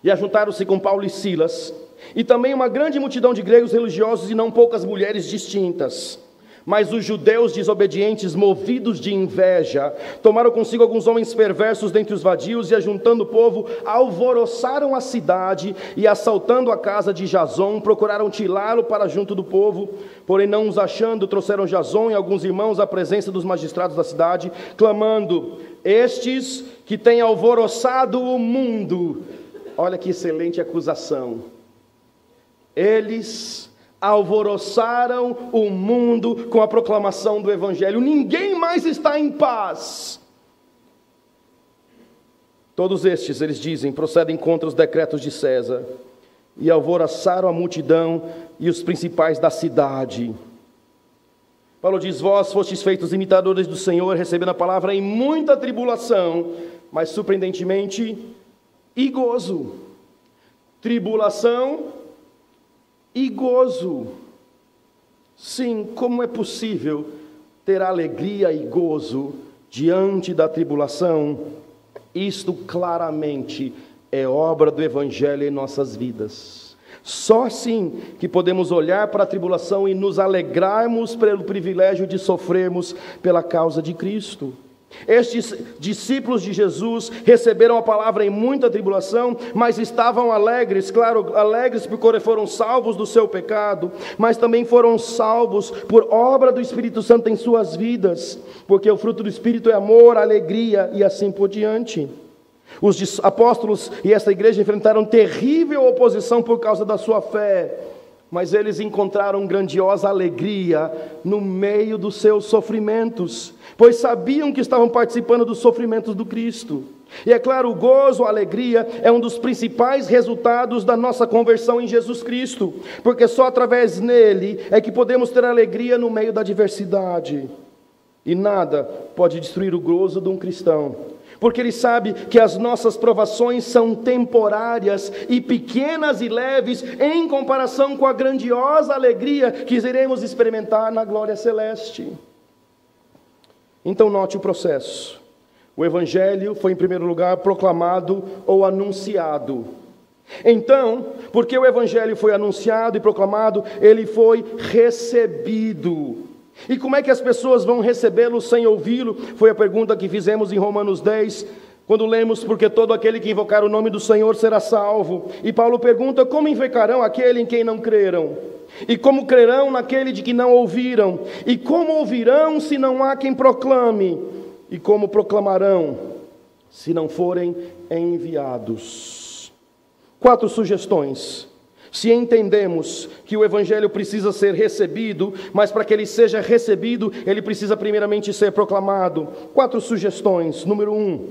S1: e ajuntaram-se com Paulo e Silas, e também uma grande multidão de gregos religiosos e não poucas mulheres distintas. Mas os judeus desobedientes, movidos de inveja, tomaram consigo alguns homens perversos dentre os vadios e, ajuntando o povo, alvoroçaram a cidade e, assaltando a casa de Jasón, procuraram tirá-lo para junto do povo. Porém, não os achando, trouxeram Jasón e alguns irmãos à presença dos magistrados da cidade, clamando: estes que têm alvoroçado o mundo Olha que excelente acusação. Eles alvoroçaram o mundo com a proclamação do Evangelho. Ninguém mais está em paz. Todos estes, eles dizem, procedem contra os decretos de César e alvoroçaram a multidão e os principais da cidade. Paulo diz: vós fostes feitos imitadores do Senhor, recebendo a palavra em muita tribulação, mas surpreendentemente e gozo. Tribulação e gozo. Sim, como é possível ter alegria e gozo diante da tribulação? Isto claramente é obra do Evangelho em nossas vidas. Só assim que podemos olhar para a tribulação e nos alegrarmos pelo privilégio de sofrermos pela causa de Cristo. Estes discípulos de Jesus receberam a palavra em muita tribulação, mas estavam alegres, claro, alegres porque foram salvos do seu pecado, mas também foram salvos por obra do Espírito Santo em suas vidas, porque o fruto do Espírito é amor, alegria e assim por diante. Os apóstolos e essa igreja enfrentaram terrível oposição por causa da sua fé, mas eles encontraram grandiosa alegria no meio dos seus sofrimentos, pois sabiam que estavam participando dos sofrimentos do Cristo. E é claro, o gozo, a alegria é um dos principais resultados da nossa conversão em Jesus Cristo, porque só através nele é que podemos ter alegria no meio da adversidade. E nada pode destruir o gozo de um cristão, porque ele sabe que as nossas provações são temporárias e pequenas e leves em comparação com a grandiosa alegria que iremos experimentar na glória celeste. Então note o processo. O Evangelho foi em primeiro lugar proclamado ou anunciado. Então, porque o Evangelho foi anunciado e proclamado, ele foi recebido. E como é que as pessoas vão recebê-lo sem ouvi-lo? Foi a pergunta que fizemos em Romanos 10, quando lemos: porque todo aquele que invocar o nome do Senhor será salvo. E Paulo pergunta: como invocarão aquele em quem não creram? E como crerão naquele de que não ouviram? E como ouvirão se não há quem proclame? E como proclamarão se não forem enviados? 4 sugestões. Se entendemos que o Evangelho precisa ser recebido, mas para que ele seja recebido, ele precisa primeiramente ser proclamado. 4 sugestões. Número 1,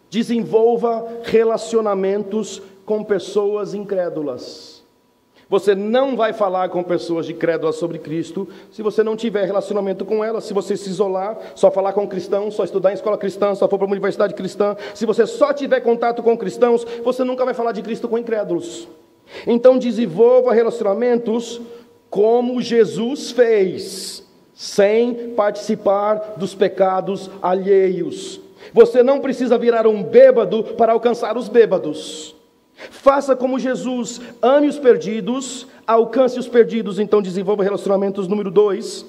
S1: desenvolva relacionamentos com pessoas incrédulas. Você não vai falar com pessoas incrédulas sobre Cristo se você não tiver relacionamento com elas. Se você se isolar, só falar com cristãos, só estudar em escola cristã, só for para uma universidade cristã, se você só tiver contato com cristãos, você nunca vai falar de Cristo com incrédulos. Então desenvolva relacionamentos como Jesus fez, sem participar dos pecados alheios. Você não precisa virar um bêbado para alcançar os bêbados. Faça como Jesus, ame os perdidos, alcance os perdidos. Então desenvolva relacionamentos. Número 2,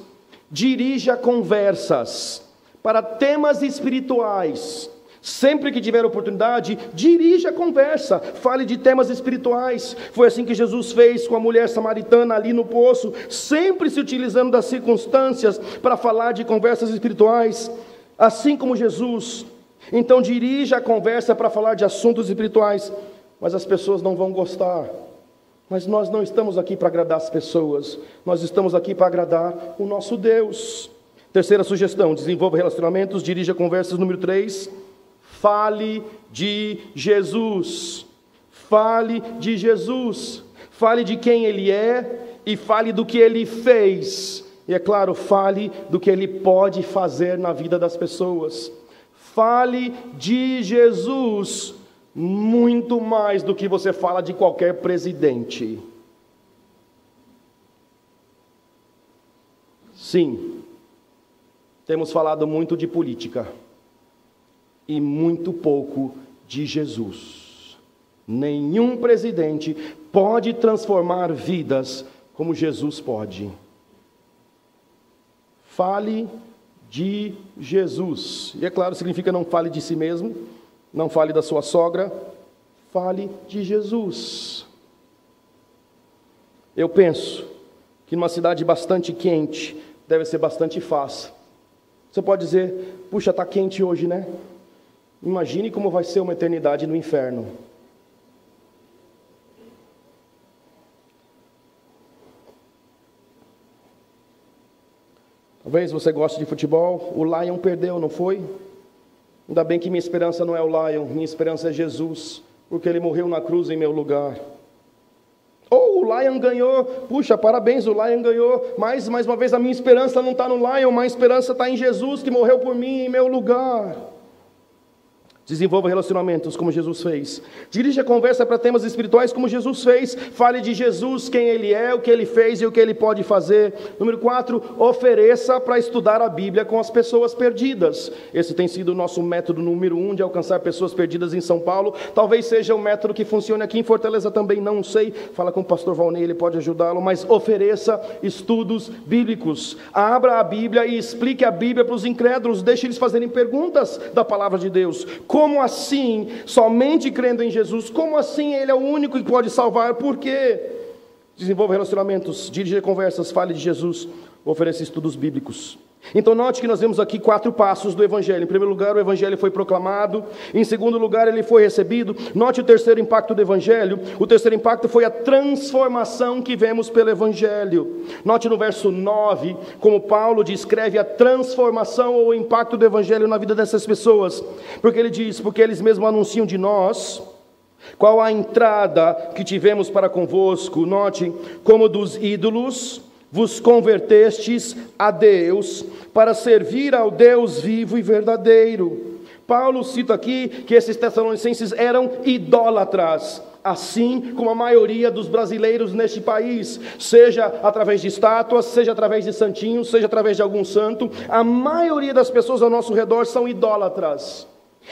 S1: dirija conversas para temas espirituais. Sempre que tiver oportunidade, dirija a conversa, fale de temas espirituais. Foi assim que Jesus fez com a mulher samaritana ali no poço, sempre se utilizando das circunstâncias para falar de conversas espirituais, assim como Jesus. Então dirija a conversa para falar de assuntos espirituais, mas as pessoas não vão gostar. Mas nós não estamos aqui para agradar as pessoas, nós estamos aqui para agradar o nosso Deus. 3ª sugestão, desenvolva relacionamentos, dirija conversas. Número 3, fale de Jesus. Fale de Jesus. Fale de quem Ele é e fale do que Ele fez. E é claro, fale do que Ele pode fazer na vida das pessoas. Fale de Jesus muito mais do que você fala de qualquer presidente. Sim, temos falado muito de política e muito pouco de Jesus. Nenhum presidente pode transformar vidas como Jesus pode. Fale de Jesus. E é claro, significa não fale de si mesmo, não fale da sua sogra, fale de Jesus. Eu penso que numa cidade bastante quente, deve ser bastante fácil. Você pode dizer: puxa, está quente hoje, né? Imagine como vai ser uma eternidade no inferno. Talvez você goste de futebol, o Lion perdeu, não foi? Ainda bem que minha esperança não é o Lion, minha esperança é Jesus, porque Ele morreu na cruz em meu lugar. Ou o Lion ganhou, puxa, parabéns, o Lion ganhou, mas mais uma vez a minha esperança não está no Lion, minha esperança está em Jesus, que morreu por mim em meu lugar. Desenvolva relacionamentos como Jesus fez. Dirija a conversa para temas espirituais como Jesus fez. Fale de Jesus, quem Ele é, o que Ele fez e o que Ele pode fazer. Número 4, ofereça para estudar a Bíblia com as pessoas perdidas. Esse tem sido o nosso método número 1 de alcançar pessoas perdidas em São Paulo. Talvez seja um método que funcione aqui em Fortaleza também, não sei. Fala com o pastor Valnei, ele pode ajudá-lo. Mas ofereça estudos bíblicos. Abra a Bíblia e explique a Bíblia para os incrédulos. Deixe eles fazerem perguntas da palavra de Deus. Como assim, somente crendo em Jesus, como assim Ele é o único que pode salvar? Por quê? Desenvolva relacionamentos, dirija conversas, fale de Jesus, ofereça estudos bíblicos. Então note que nós vemos aqui 4 passos do Evangelho. Em primeiro lugar, o Evangelho foi proclamado. Em segundo lugar, ele foi recebido. Note o terceiro impacto do Evangelho. O terceiro impacto foi a transformação que vemos pelo Evangelho. Note no verso 9, como Paulo descreve a transformação ou o impacto do Evangelho na vida dessas pessoas. Porque ele diz, porque eles mesmos anunciam de nós qual a entrada que tivemos para convosco. Note, como dos ídolos vos convertestes a Deus, para servir ao Deus vivo e verdadeiro. Paulo cita aqui que esses tessalonicenses eram idólatras, assim como a maioria dos brasileiros neste país, seja através de estátuas, seja através de santinhos, seja através de algum santo, a maioria das pessoas ao nosso redor são idólatras.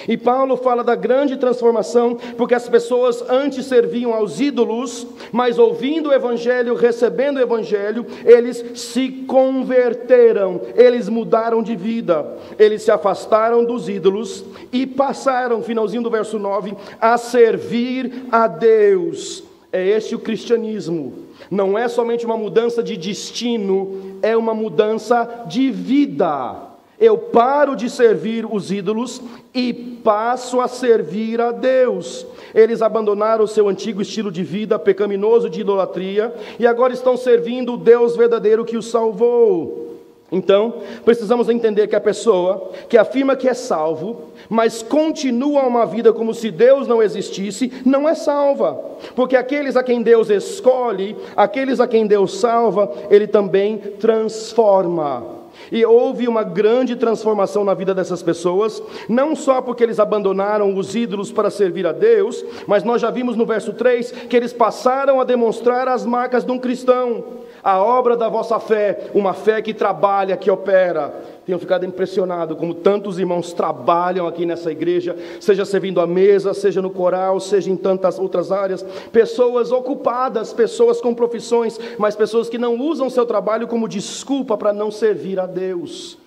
S1: E Paulo fala da grande transformação, porque as pessoas antes serviam aos ídolos, mas ouvindo o Evangelho, recebendo o Evangelho, eles se converteram, eles mudaram de vida, eles se afastaram dos ídolos e passaram, finalzinho do verso 9, a servir a Deus. É este o cristianismo, não é somente uma mudança de destino, é uma mudança de vida. Eu paro de servir os ídolos e passo a servir a Deus. Eles abandonaram o seu antigo estilo de vida pecaminoso de idolatria e agora estão servindo o Deus verdadeiro que os salvou. Então, precisamos entender que a pessoa que afirma que é salvo, mas continua uma vida como se Deus não existisse, não é salva. Porque aqueles a quem Deus escolhe, aqueles a quem Deus salva, Ele também transforma. E houve uma grande transformação na vida dessas pessoas, não só porque eles abandonaram os ídolos para servir a Deus, mas nós já vimos no verso 3 que eles passaram a demonstrar as marcas de um cristão. A obra da vossa fé, uma fé que trabalha, que opera. Tenho ficado impressionado como tantos irmãos trabalham aqui nessa igreja, seja servindo à mesa, seja no coral, seja em tantas outras áreas. Pessoas ocupadas, pessoas com profissões, mas pessoas que não usam seu trabalho como desculpa para não servir a Deus.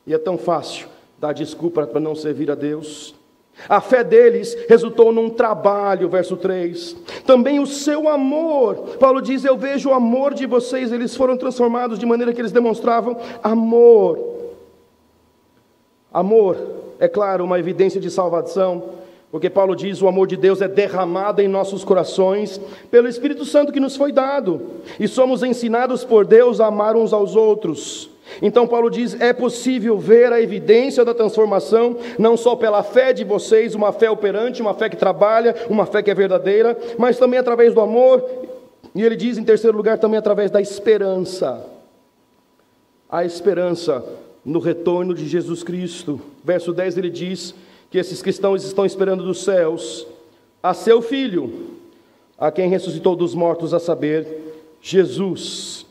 S1: E é tão fácil dar desculpa para não servir a Deus. A fé deles resultou num trabalho, verso 3. Também o seu amor. Paulo diz, eu vejo o amor de vocês. Eles foram transformados de maneira que eles demonstravam amor. Amor, é claro, uma evidência de salvação, porque Paulo diz, o amor de Deus é derramado em nossos corações pelo Espírito Santo que nos foi dado. E somos ensinados por Deus a amar uns aos outros. Então Paulo diz, é possível ver a evidência da transformação, não só pela fé de vocês, uma fé operante, uma fé que trabalha, uma fé que é verdadeira, mas também através do amor, e ele diz em terceiro lugar, também através da esperança. A esperança no retorno de Jesus Cristo. Verso 10 ele diz que esses cristãos estão esperando dos céus a seu Filho, a quem ressuscitou dos mortos, a saber, Jesus,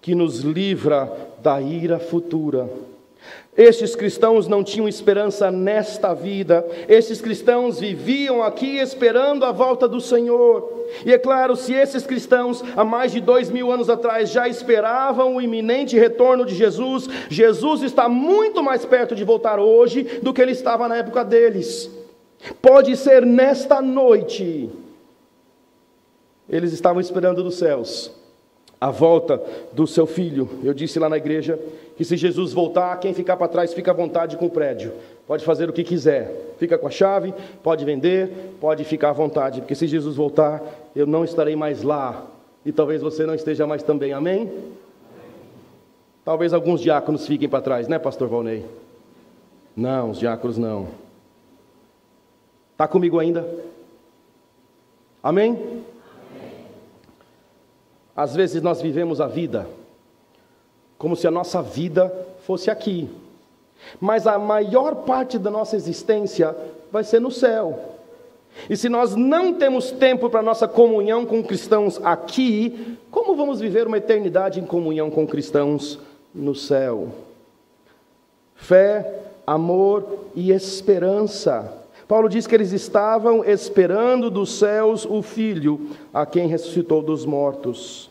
S1: que nos livra da ira futura. Estes cristãos não tinham esperança nesta vida, estes cristãos viviam aqui esperando a volta do Senhor. E é claro, se esses cristãos há mais de 2000 anos atrás já esperavam o iminente retorno de Jesus, Jesus está muito mais perto de voltar hoje do que ele estava na época deles. Pode ser nesta noite. Eles estavam esperando dos céus a volta do seu Filho. Eu disse lá na igreja que se Jesus voltar, quem ficar para trás fica à vontade com o prédio. Pode fazer o que quiser. Fica com a chave, pode vender, pode ficar à vontade. Porque se Jesus voltar, eu não estarei mais lá. E talvez você não esteja mais também. Amém? Talvez alguns diáconos fiquem para trás, né, pastor Valnei? Não, os diáconos não. Está comigo ainda? Amém? Às vezes nós vivemos a vida como se a nossa vida fosse aqui, mas a maior parte da nossa existência vai ser no céu. E se nós não temos tempo para nossa comunhão com cristãos aqui, como vamos viver uma eternidade em comunhão com cristãos no céu? Fé, amor e esperança. Paulo diz que eles estavam esperando dos céus o Filho, a quem ressuscitou dos mortos.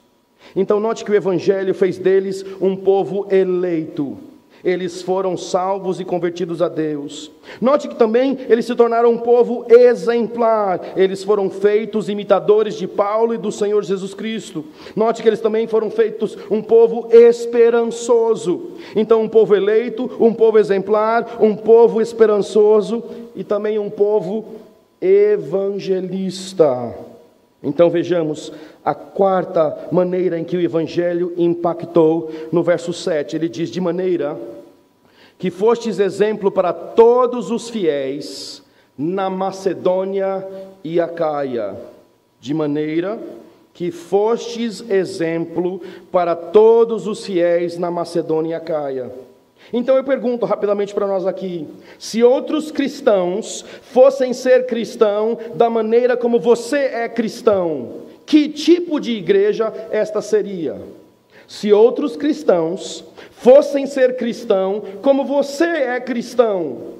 S1: Então note que o Evangelho fez deles um povo eleito. Eles foram salvos e convertidos a Deus. Note que também eles se tornaram um povo exemplar. Eles foram feitos imitadores de Paulo e do Senhor Jesus Cristo. Note que eles também foram feitos um povo esperançoso. Então um povo eleito, um povo exemplar, um povo esperançoso e também um povo evangelista. Então vejamos a quarta maneira em que o Evangelho impactou no verso 7. Ele diz: de maneira que fostes exemplo para todos os fiéis na Macedônia e Acaia. De maneira que fostes exemplo para todos os fiéis na Macedônia e Acaia. Então eu pergunto rapidamente para nós aqui: se outros cristãos fossem ser cristão da maneira como você é cristão, que tipo de igreja esta seria? Se outros cristãos fossem ser cristão como você é cristão,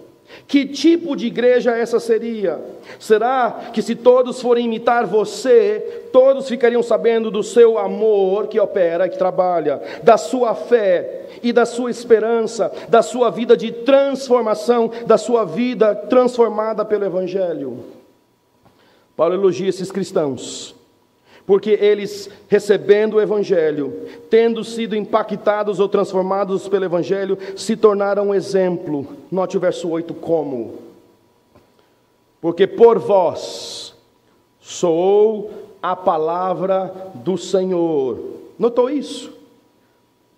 S1: que tipo de igreja essa seria? Será que se todos forem imitar você, todos ficariam sabendo do seu amor que opera, que trabalha, da sua fé e da sua esperança, da sua vida de transformação, da sua vida transformada pelo Evangelho? Paulo elogia esses cristãos, porque eles, recebendo o Evangelho, tendo sido impactados ou transformados pelo Evangelho, se tornaram um exemplo. Note o verso 8, como? Porque por vós soou a palavra do Senhor. Notou isso?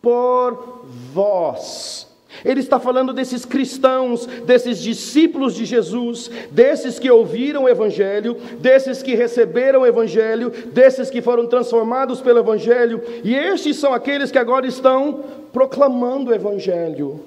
S1: Por vós. Ele está falando desses cristãos, desses discípulos de Jesus, desses que ouviram o Evangelho, desses que receberam o Evangelho, desses que foram transformados pelo Evangelho, e estes são aqueles que agora estão proclamando o Evangelho.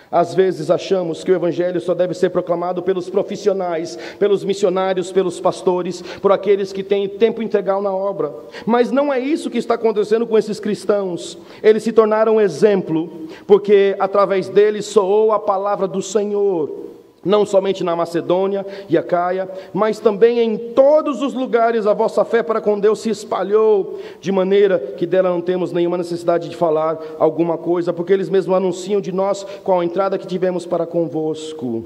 S1: Às vezes achamos que o Evangelho só deve ser proclamado pelos profissionais, pelos missionários, pelos pastores, por aqueles que têm tempo integral na obra. Mas não é isso que está acontecendo com esses cristãos. Eles se tornaram exemplo, porque através deles soou a palavra do Senhor. Não somente na Macedônia e Acaia, mas também em todos os lugares a vossa fé para com Deus se espalhou, de maneira que dela não temos nenhuma necessidade de falar alguma coisa, porque eles mesmos anunciam de nós qual a entrada que tivemos para convosco.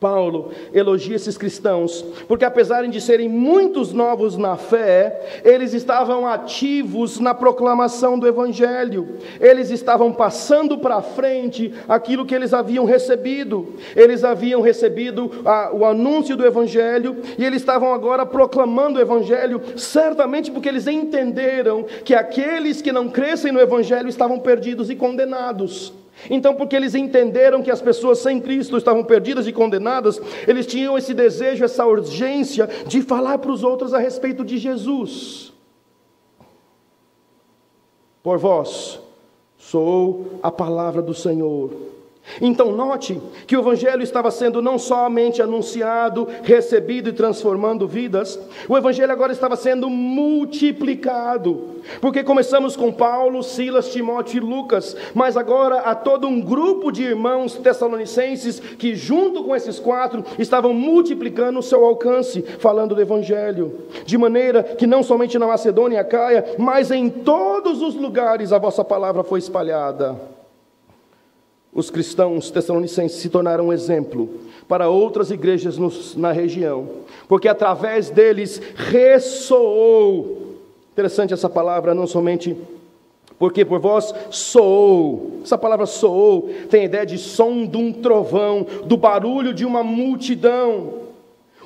S1: Paulo elogia esses cristãos, porque apesar de serem muitos novos na fé, eles estavam ativos na proclamação do Evangelho, eles estavam passando para frente aquilo que eles haviam recebido o anúncio do Evangelho, e eles estavam agora proclamando o Evangelho, certamente porque eles entenderam que aqueles que não crescem no Evangelho estavam perdidos e condenados. Então, porque eles entenderam que as pessoas sem Cristo estavam perdidas e condenadas, eles tinham esse desejo, essa urgência de falar para os outros a respeito de Jesus. Por vós soou a palavra do Senhor. Então note que o Evangelho estava sendo não somente anunciado, recebido e transformando vidas, o Evangelho agora estava sendo multiplicado, porque começamos com Paulo, Silas, Timóteo e Lucas, mas agora há todo um grupo de irmãos tessalonicenses que junto com esses quatro estavam multiplicando o seu alcance, falando do Evangelho, de maneira que não somente na Macedônia e Acaia, mas em todos os lugares a vossa palavra foi espalhada. Os cristãos tessalonicenses se tornaram um exemplo para outras igrejas na região, porque através deles ressoou. Interessante essa palavra, não somente porque por vós soou. Essa palavra soou tem a ideia de som de um trovão, do barulho de uma multidão,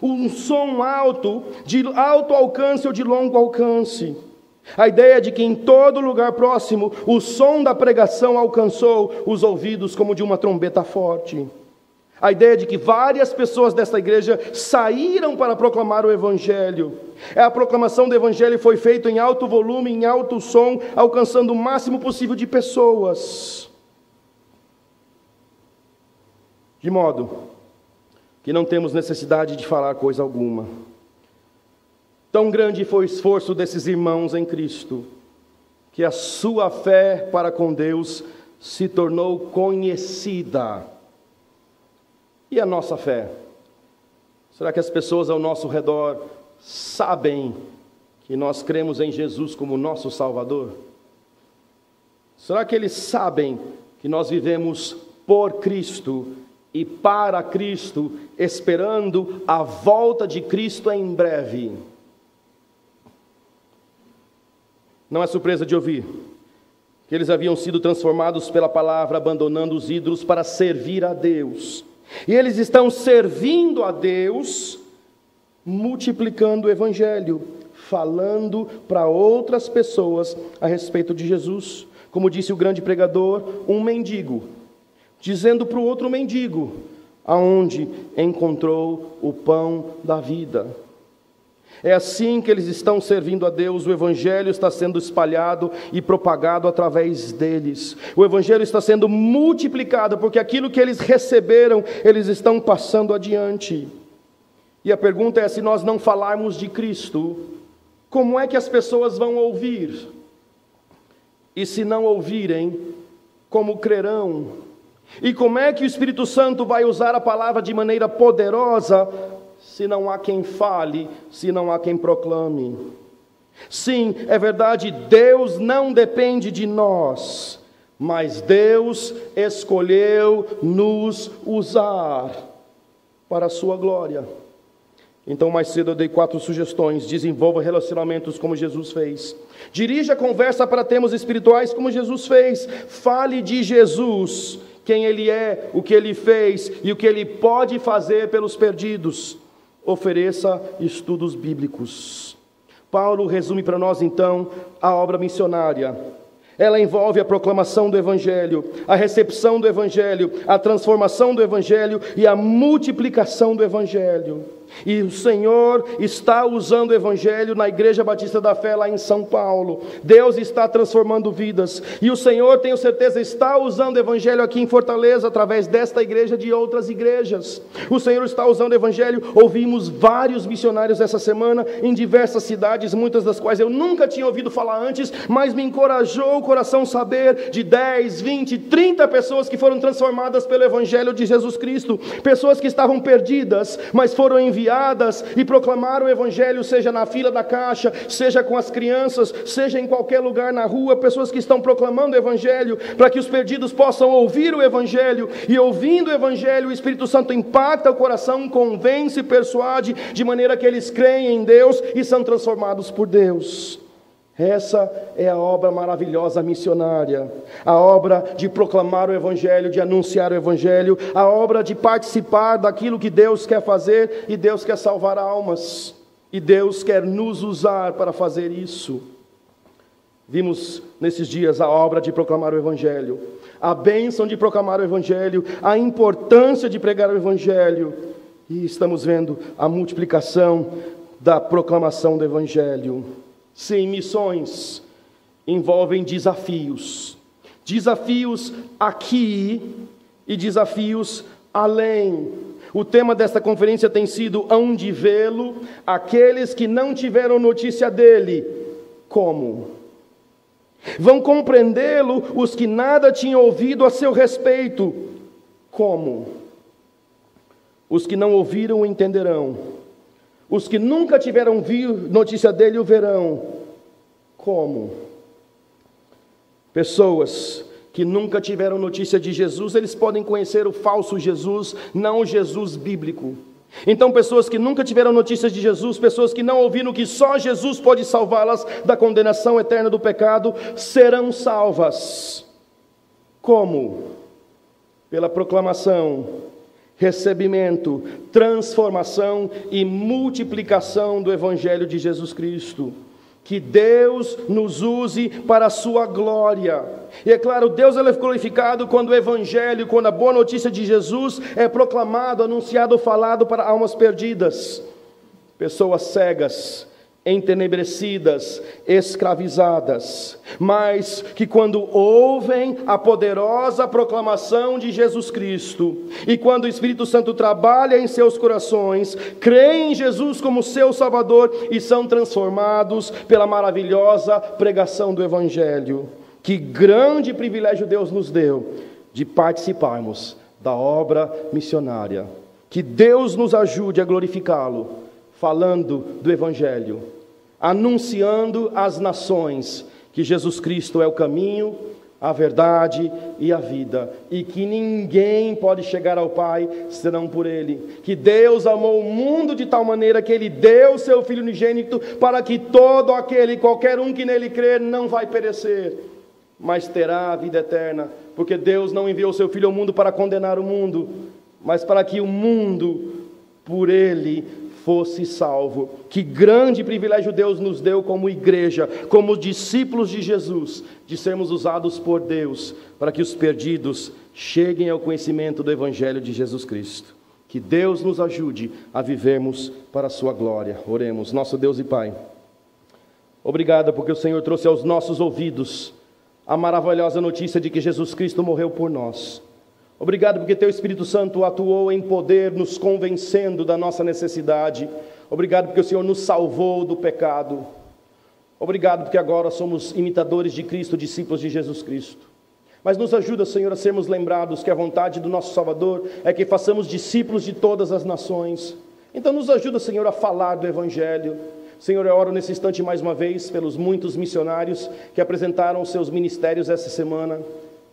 S1: um som alto, de alto alcance ou de longo alcance. A ideia de que em todo lugar próximo o som da pregação alcançou os ouvidos como de uma trombeta forte. A ideia de que várias pessoas desta igreja saíram para proclamar o Evangelho. A proclamação do Evangelho foi feita em alto volume, em alto som, alcançando o máximo possível de pessoas. De modo que não temos necessidade de falar coisa alguma. Tão grande foi o esforço desses irmãos em Cristo, que a sua fé para com Deus se tornou conhecida. E a nossa fé? Será que as pessoas ao nosso redor sabem que nós cremos em Jesus como nosso Salvador? Será que eles sabem que nós vivemos por Cristo e para Cristo, esperando a volta de Cristo em breve? Não é surpresa de ouvir que eles haviam sido transformados pela palavra, abandonando os ídolos para servir a Deus. E eles estão servindo a Deus, multiplicando o Evangelho, falando para outras pessoas a respeito de Jesus. Como disse o grande pregador, um mendigo, dizendo para o outro mendigo, aonde encontrou o pão da vida. É assim que eles estão servindo a Deus. O Evangelho está sendo espalhado e propagado através deles. O Evangelho está sendo multiplicado, porque aquilo que eles receberam, eles estão passando adiante. E a pergunta é, se nós não falarmos de Cristo, como é que as pessoas vão ouvir? E se não ouvirem, como crerão? E como é que o Espírito Santo vai usar a palavra de maneira poderosa, se não há quem fale, se não há quem proclame? Sim, é verdade, Deus não depende de nós, mas Deus escolheu nos usar para a sua glória. Então, mais cedo eu dei 4 sugestões. Desenvolva relacionamentos como Jesus fez. Dirija a conversa para temas espirituais como Jesus fez. Fale de Jesus, quem Ele é, o que Ele fez e o que Ele pode fazer pelos perdidos. Ofereça estudos bíblicos. Paulo resume para nós então a obra missionária. Ela envolve a proclamação do Evangelho, a recepção do Evangelho, a transformação do Evangelho e a multiplicação do Evangelho. E o Senhor está usando o Evangelho na Igreja Batista da Fé lá em São Paulo. Deus está transformando vidas. E o Senhor, tenho certeza, está usando o Evangelho aqui em Fortaleza, através desta igreja e de outras igrejas. O Senhor está usando o Evangelho. Ouvimos vários missionários essa semana em diversas cidades, muitas das quais eu nunca tinha ouvido falar antes, mas me encorajou o coração saber de 10, 20, 30 pessoas que foram transformadas pelo Evangelho de Jesus Cristo. Pessoas que estavam perdidas, mas foram enviadas e proclamaram o Evangelho, seja na fila da caixa, seja com as crianças, seja em qualquer lugar na rua. Pessoas que estão proclamando o Evangelho, para que os perdidos possam ouvir o Evangelho, e ouvindo o Evangelho, o Espírito Santo impacta o coração, convence e persuade, de maneira que eles creem em Deus e são transformados por Deus. Essa é a obra maravilhosa missionária, a obra de proclamar o Evangelho, de anunciar o Evangelho, a obra de participar daquilo que Deus quer fazer, e Deus quer salvar almas, e Deus quer nos usar para fazer isso. Vimos nesses dias a obra de proclamar o Evangelho, a bênção de proclamar o Evangelho, a importância de pregar o Evangelho, e estamos vendo a multiplicação da proclamação do Evangelho. Sim, missões envolvem desafios. Desafios aqui e desafios além. O tema desta conferência tem sido: hão de vê-lo aqueles que não tiveram notícia dele. Como? Vão compreendê-lo os que nada tinham ouvido a seu respeito. Como? Os que não ouviram o entenderão. Os que nunca tiveram notícia dele o verão. Como? Pessoas que nunca tiveram notícia de Jesus, eles podem conhecer o falso Jesus, não o Jesus bíblico. Então, pessoas que nunca tiveram notícias de Jesus, pessoas que não ouviram que só Jesus pode salvá-las da condenação eterna do pecado, serão salvas. Como? Pela proclamação, recebimento, transformação e multiplicação do Evangelho de Jesus Cristo. Que Deus nos use para a sua glória. E é claro, Deus ele é glorificado quando o Evangelho, quando a boa notícia de Jesus é proclamado, anunciado, falado para almas perdidas. Pessoas cegas, entenebrecidas, escravizadas, mas que quando ouvem a poderosa proclamação de Jesus Cristo, e quando o Espírito Santo trabalha em seus corações, creem em Jesus como seu Salvador e são transformados pela maravilhosa pregação do Evangelho. Que grande privilégio Deus nos deu de participarmos da obra missionária. Que Deus nos ajude a glorificá-lo, falando do Evangelho, anunciando às nações que Jesus Cristo é o caminho, a verdade e a vida, e que ninguém pode chegar ao Pai senão por Ele. Que Deus amou o mundo de tal maneira que Ele deu o Seu Filho unigênito, para que todo aquele, qualquer um que nele crer, não vai perecer, mas terá a vida eterna, porque Deus não enviou o Seu Filho ao mundo para condenar o mundo, mas para que o mundo, por Ele, fosse salvo. Que grande privilégio Deus nos deu como igreja, como discípulos de Jesus, de sermos usados por Deus, para que os perdidos cheguem ao conhecimento do Evangelho de Jesus Cristo. Que Deus nos ajude a vivermos para a sua glória. Oremos. Nosso Deus e Pai, obrigado porque o Senhor trouxe aos nossos ouvidos a maravilhosa notícia de que Jesus Cristo morreu por nós. Obrigado porque Teu Espírito Santo atuou em poder, nos convencendo da nossa necessidade. Obrigado porque o Senhor nos salvou do pecado. Obrigado porque agora somos imitadores de Cristo, discípulos de Jesus Cristo. Mas nos ajuda, Senhor, a sermos lembrados que a vontade do nosso Salvador é que façamos discípulos de todas as nações. Então nos ajuda, Senhor, a falar do Evangelho. Senhor, eu oro nesse instante mais uma vez pelos muitos missionários que apresentaram os seus ministérios essa semana.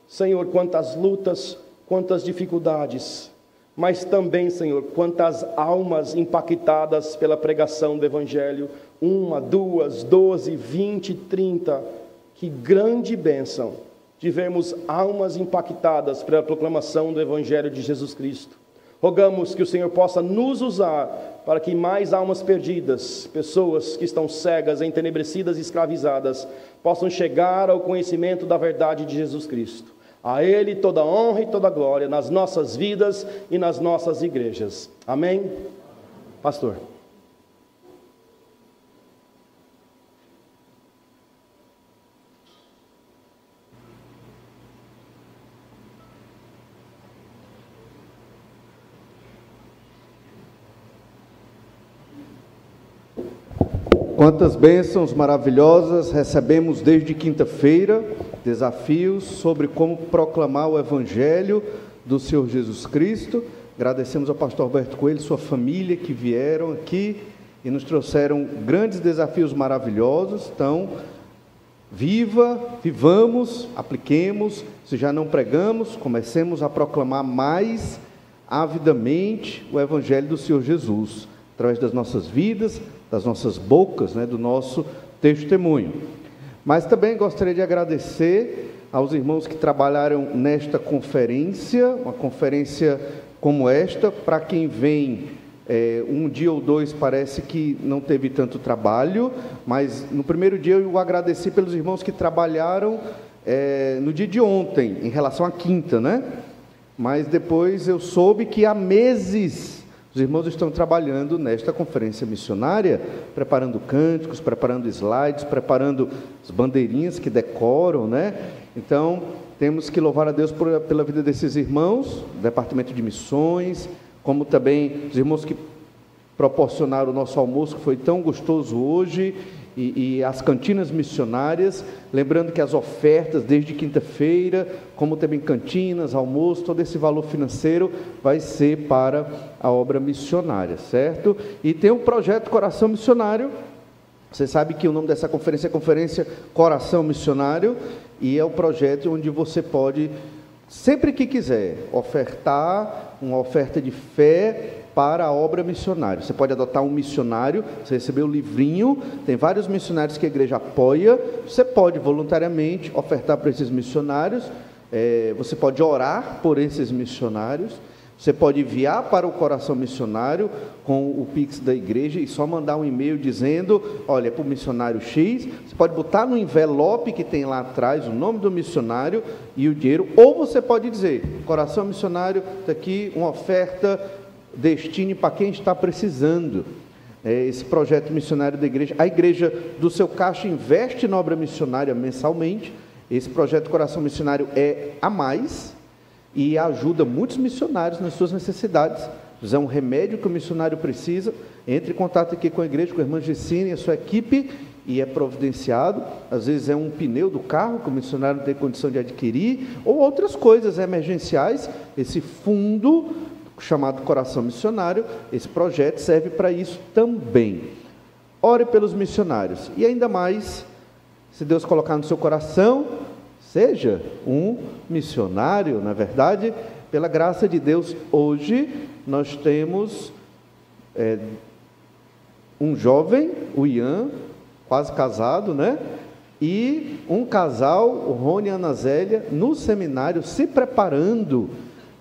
S1: Senhor, quantas lutas, quantas dificuldades, mas também, Senhor, quantas almas impactadas pela pregação do Evangelho, 1, 2, 12, 20, 30, que grande bênção de vermos almas impactadas pela proclamação do Evangelho de Jesus Cristo. Rogamos que o Senhor possa nos usar para que mais almas perdidas, pessoas que estão cegas, entenebrecidas e escravizadas, possam chegar ao conhecimento da verdade de Jesus Cristo. A Ele toda honra e toda glória nas nossas vidas e nas nossas igrejas. Amém? Pastor.
S2: Quantas bênçãos maravilhosas recebemos desde quinta-feira, desafios sobre como proclamar o Evangelho do Senhor Jesus Cristo. Agradecemos ao pastor Alberto Coelho e sua família que vieram aqui e nos trouxeram grandes desafios maravilhosos. Então, vivamos, apliquemos. Se já não pregamos, comecemos a proclamar mais avidamente o Evangelho do Senhor Jesus, através das nossas vidas, das nossas bocas, do nosso testemunho. Mas também gostaria de agradecer aos irmãos que trabalharam nesta conferência, uma conferência como esta. Para quem vem um dia ou dois, parece que não teve tanto trabalho, mas no primeiro dia eu agradeci pelos irmãos que trabalharam no dia de ontem, em relação à quinta, Mas depois eu soube que há meses os irmãos estão trabalhando nesta conferência missionária, preparando cânticos, preparando slides, preparando as bandeirinhas que decoram, Então, temos que louvar a Deus pela vida desses irmãos, do Departamento de Missões, como também os irmãos que proporcionaram o nosso almoço, que foi tão gostoso hoje, e as cantinas missionárias, lembrando que as ofertas desde quinta-feira, como também cantinas, almoço, todo esse valor financeiro vai ser para a obra missionária, certo? E tem um projeto Coração Missionário. Você sabe que o nome dessa conferência é Conferência Coração Missionário, e é o projeto onde você pode, sempre que quiser, ofertar uma oferta de fé para a obra missionária. Você pode adotar um missionário, você recebeu o livrinho, tem vários missionários que a igreja apoia, você pode voluntariamente ofertar para esses missionários, você pode orar por esses missionários, Você pode enviar para o Coração Missionário com o Pix da igreja e só mandar um e-mail dizendo, olha, é para o missionário X. Você pode botar no envelope que tem lá atrás o nome do missionário e o dinheiro. Ou você pode dizer, Coração Missionário, está aqui uma oferta, destine para quem está precisando. Esse projeto missionário da igreja, a igreja do seu caixa investe na obra missionária mensalmente. Esse projeto Coração Missionário é a mais e ajuda muitos missionários nas suas necessidades. É um remédio que o missionário precisa. Entre em contato aqui com a igreja, com a irmã Gessine e a sua equipe, e é providenciado. Às vezes é um pneu do carro que o missionário não tem condição de adquirir, ou outras coisas emergenciais. Esse fundo chamado Coração Missionário, esse projeto serve para isso também. Ore pelos missionários, e ainda mais, se Deus colocar no seu coração, seja um missionário. Na verdade, pela graça de Deus, hoje nós temos um jovem, o Ian, quase casado, né? E um casal, o Rony e a Ana Zélia, no seminário, se preparando.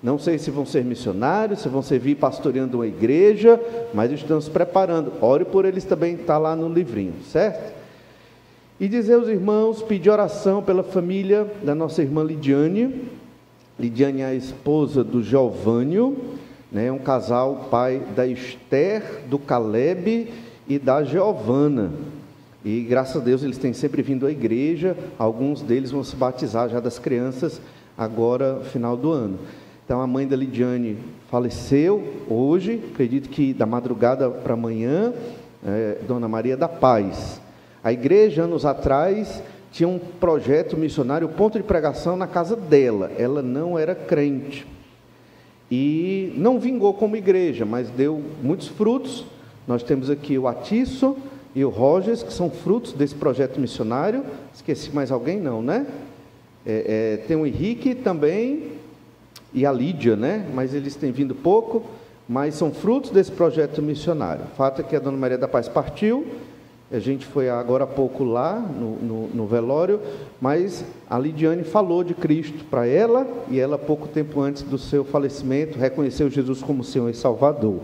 S2: Não sei se vão ser missionários, se vão servir pastoreando uma igreja, mas estão se preparando. Ore por eles também, está lá no livrinho, certo? E dizer aos irmãos, pedir oração pela família da nossa irmã Lidiane. Lidiane é a esposa do Giovânio, né? Um casal, pai da Esther, do Caleb e da Giovana. E graças a Deus eles têm sempre vindo à igreja. Alguns deles vão se batizar já das crianças agora, final do ano. Então a mãe da Lidiane faleceu hoje, acredito que da madrugada para amanhã, Dona Maria da Paz. A igreja, anos atrás, tinha um projeto missionário, ponto de pregação na casa dela. Ela não era crente. E não vingou como igreja, mas deu muitos frutos. Nós temos aqui o Atiço e o Rogers, que são frutos desse projeto missionário. Esqueci mais alguém? Não, né? Tem o Henrique também e a Lídia, né? Mas eles têm vindo pouco, mas são frutos desse projeto missionário. O fato é que a Dona Maria da Paz partiu. A gente foi agora há pouco lá no velório, mas a Lidiane falou de Cristo para ela, e ela, pouco tempo antes do seu falecimento, reconheceu Jesus como Senhor e Salvador.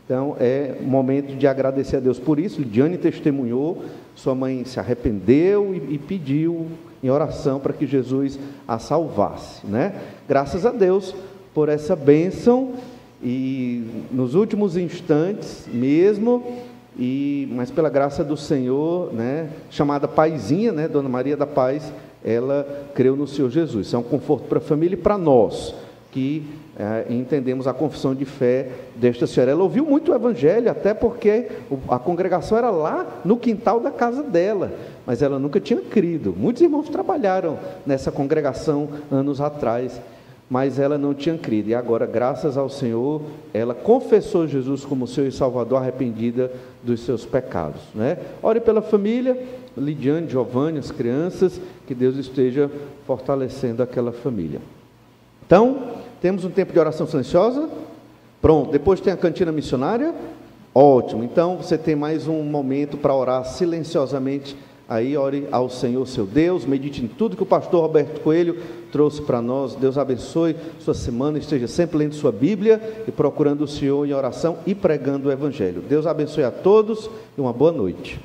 S2: Então, é momento de agradecer a Deus por isso. Lidiane testemunhou, sua mãe se arrependeu e pediu em oração para que Jesus a salvasse, né? Graças a Deus por essa bênção, e nos últimos instantes mesmo, mas pela graça do Senhor, né, chamada Paizinha, né, Dona Maria da Paz, ela creu no Senhor Jesus. Isso é um conforto para a família e para nós, que entendemos a confissão de fé desta senhora. Ela ouviu muito o Evangelho, até porque a congregação era lá no quintal da casa dela, mas ela nunca tinha crido. Muitos irmãos trabalharam nessa congregação anos atrás, mas ela não tinha crido, e agora, graças ao Senhor, ela confessou Jesus como Senhor e Salvador, arrependida dos seus pecados, né? Ore pela família, Lidiane, Giovanni, as crianças, que Deus esteja fortalecendo aquela família. Então, temos um tempo de oração silenciosa, pronto. Depois tem a cantina missionária, ótimo. Então, você tem mais um momento para orar silenciosamente. Aí, ore ao Senhor, seu Deus, medite em tudo que o pastor Roberto Coelho trouxe para nós. Deus abençoe sua semana, esteja sempre lendo sua Bíblia e procurando o Senhor em oração e pregando o Evangelho. Deus abençoe a todos e uma boa noite.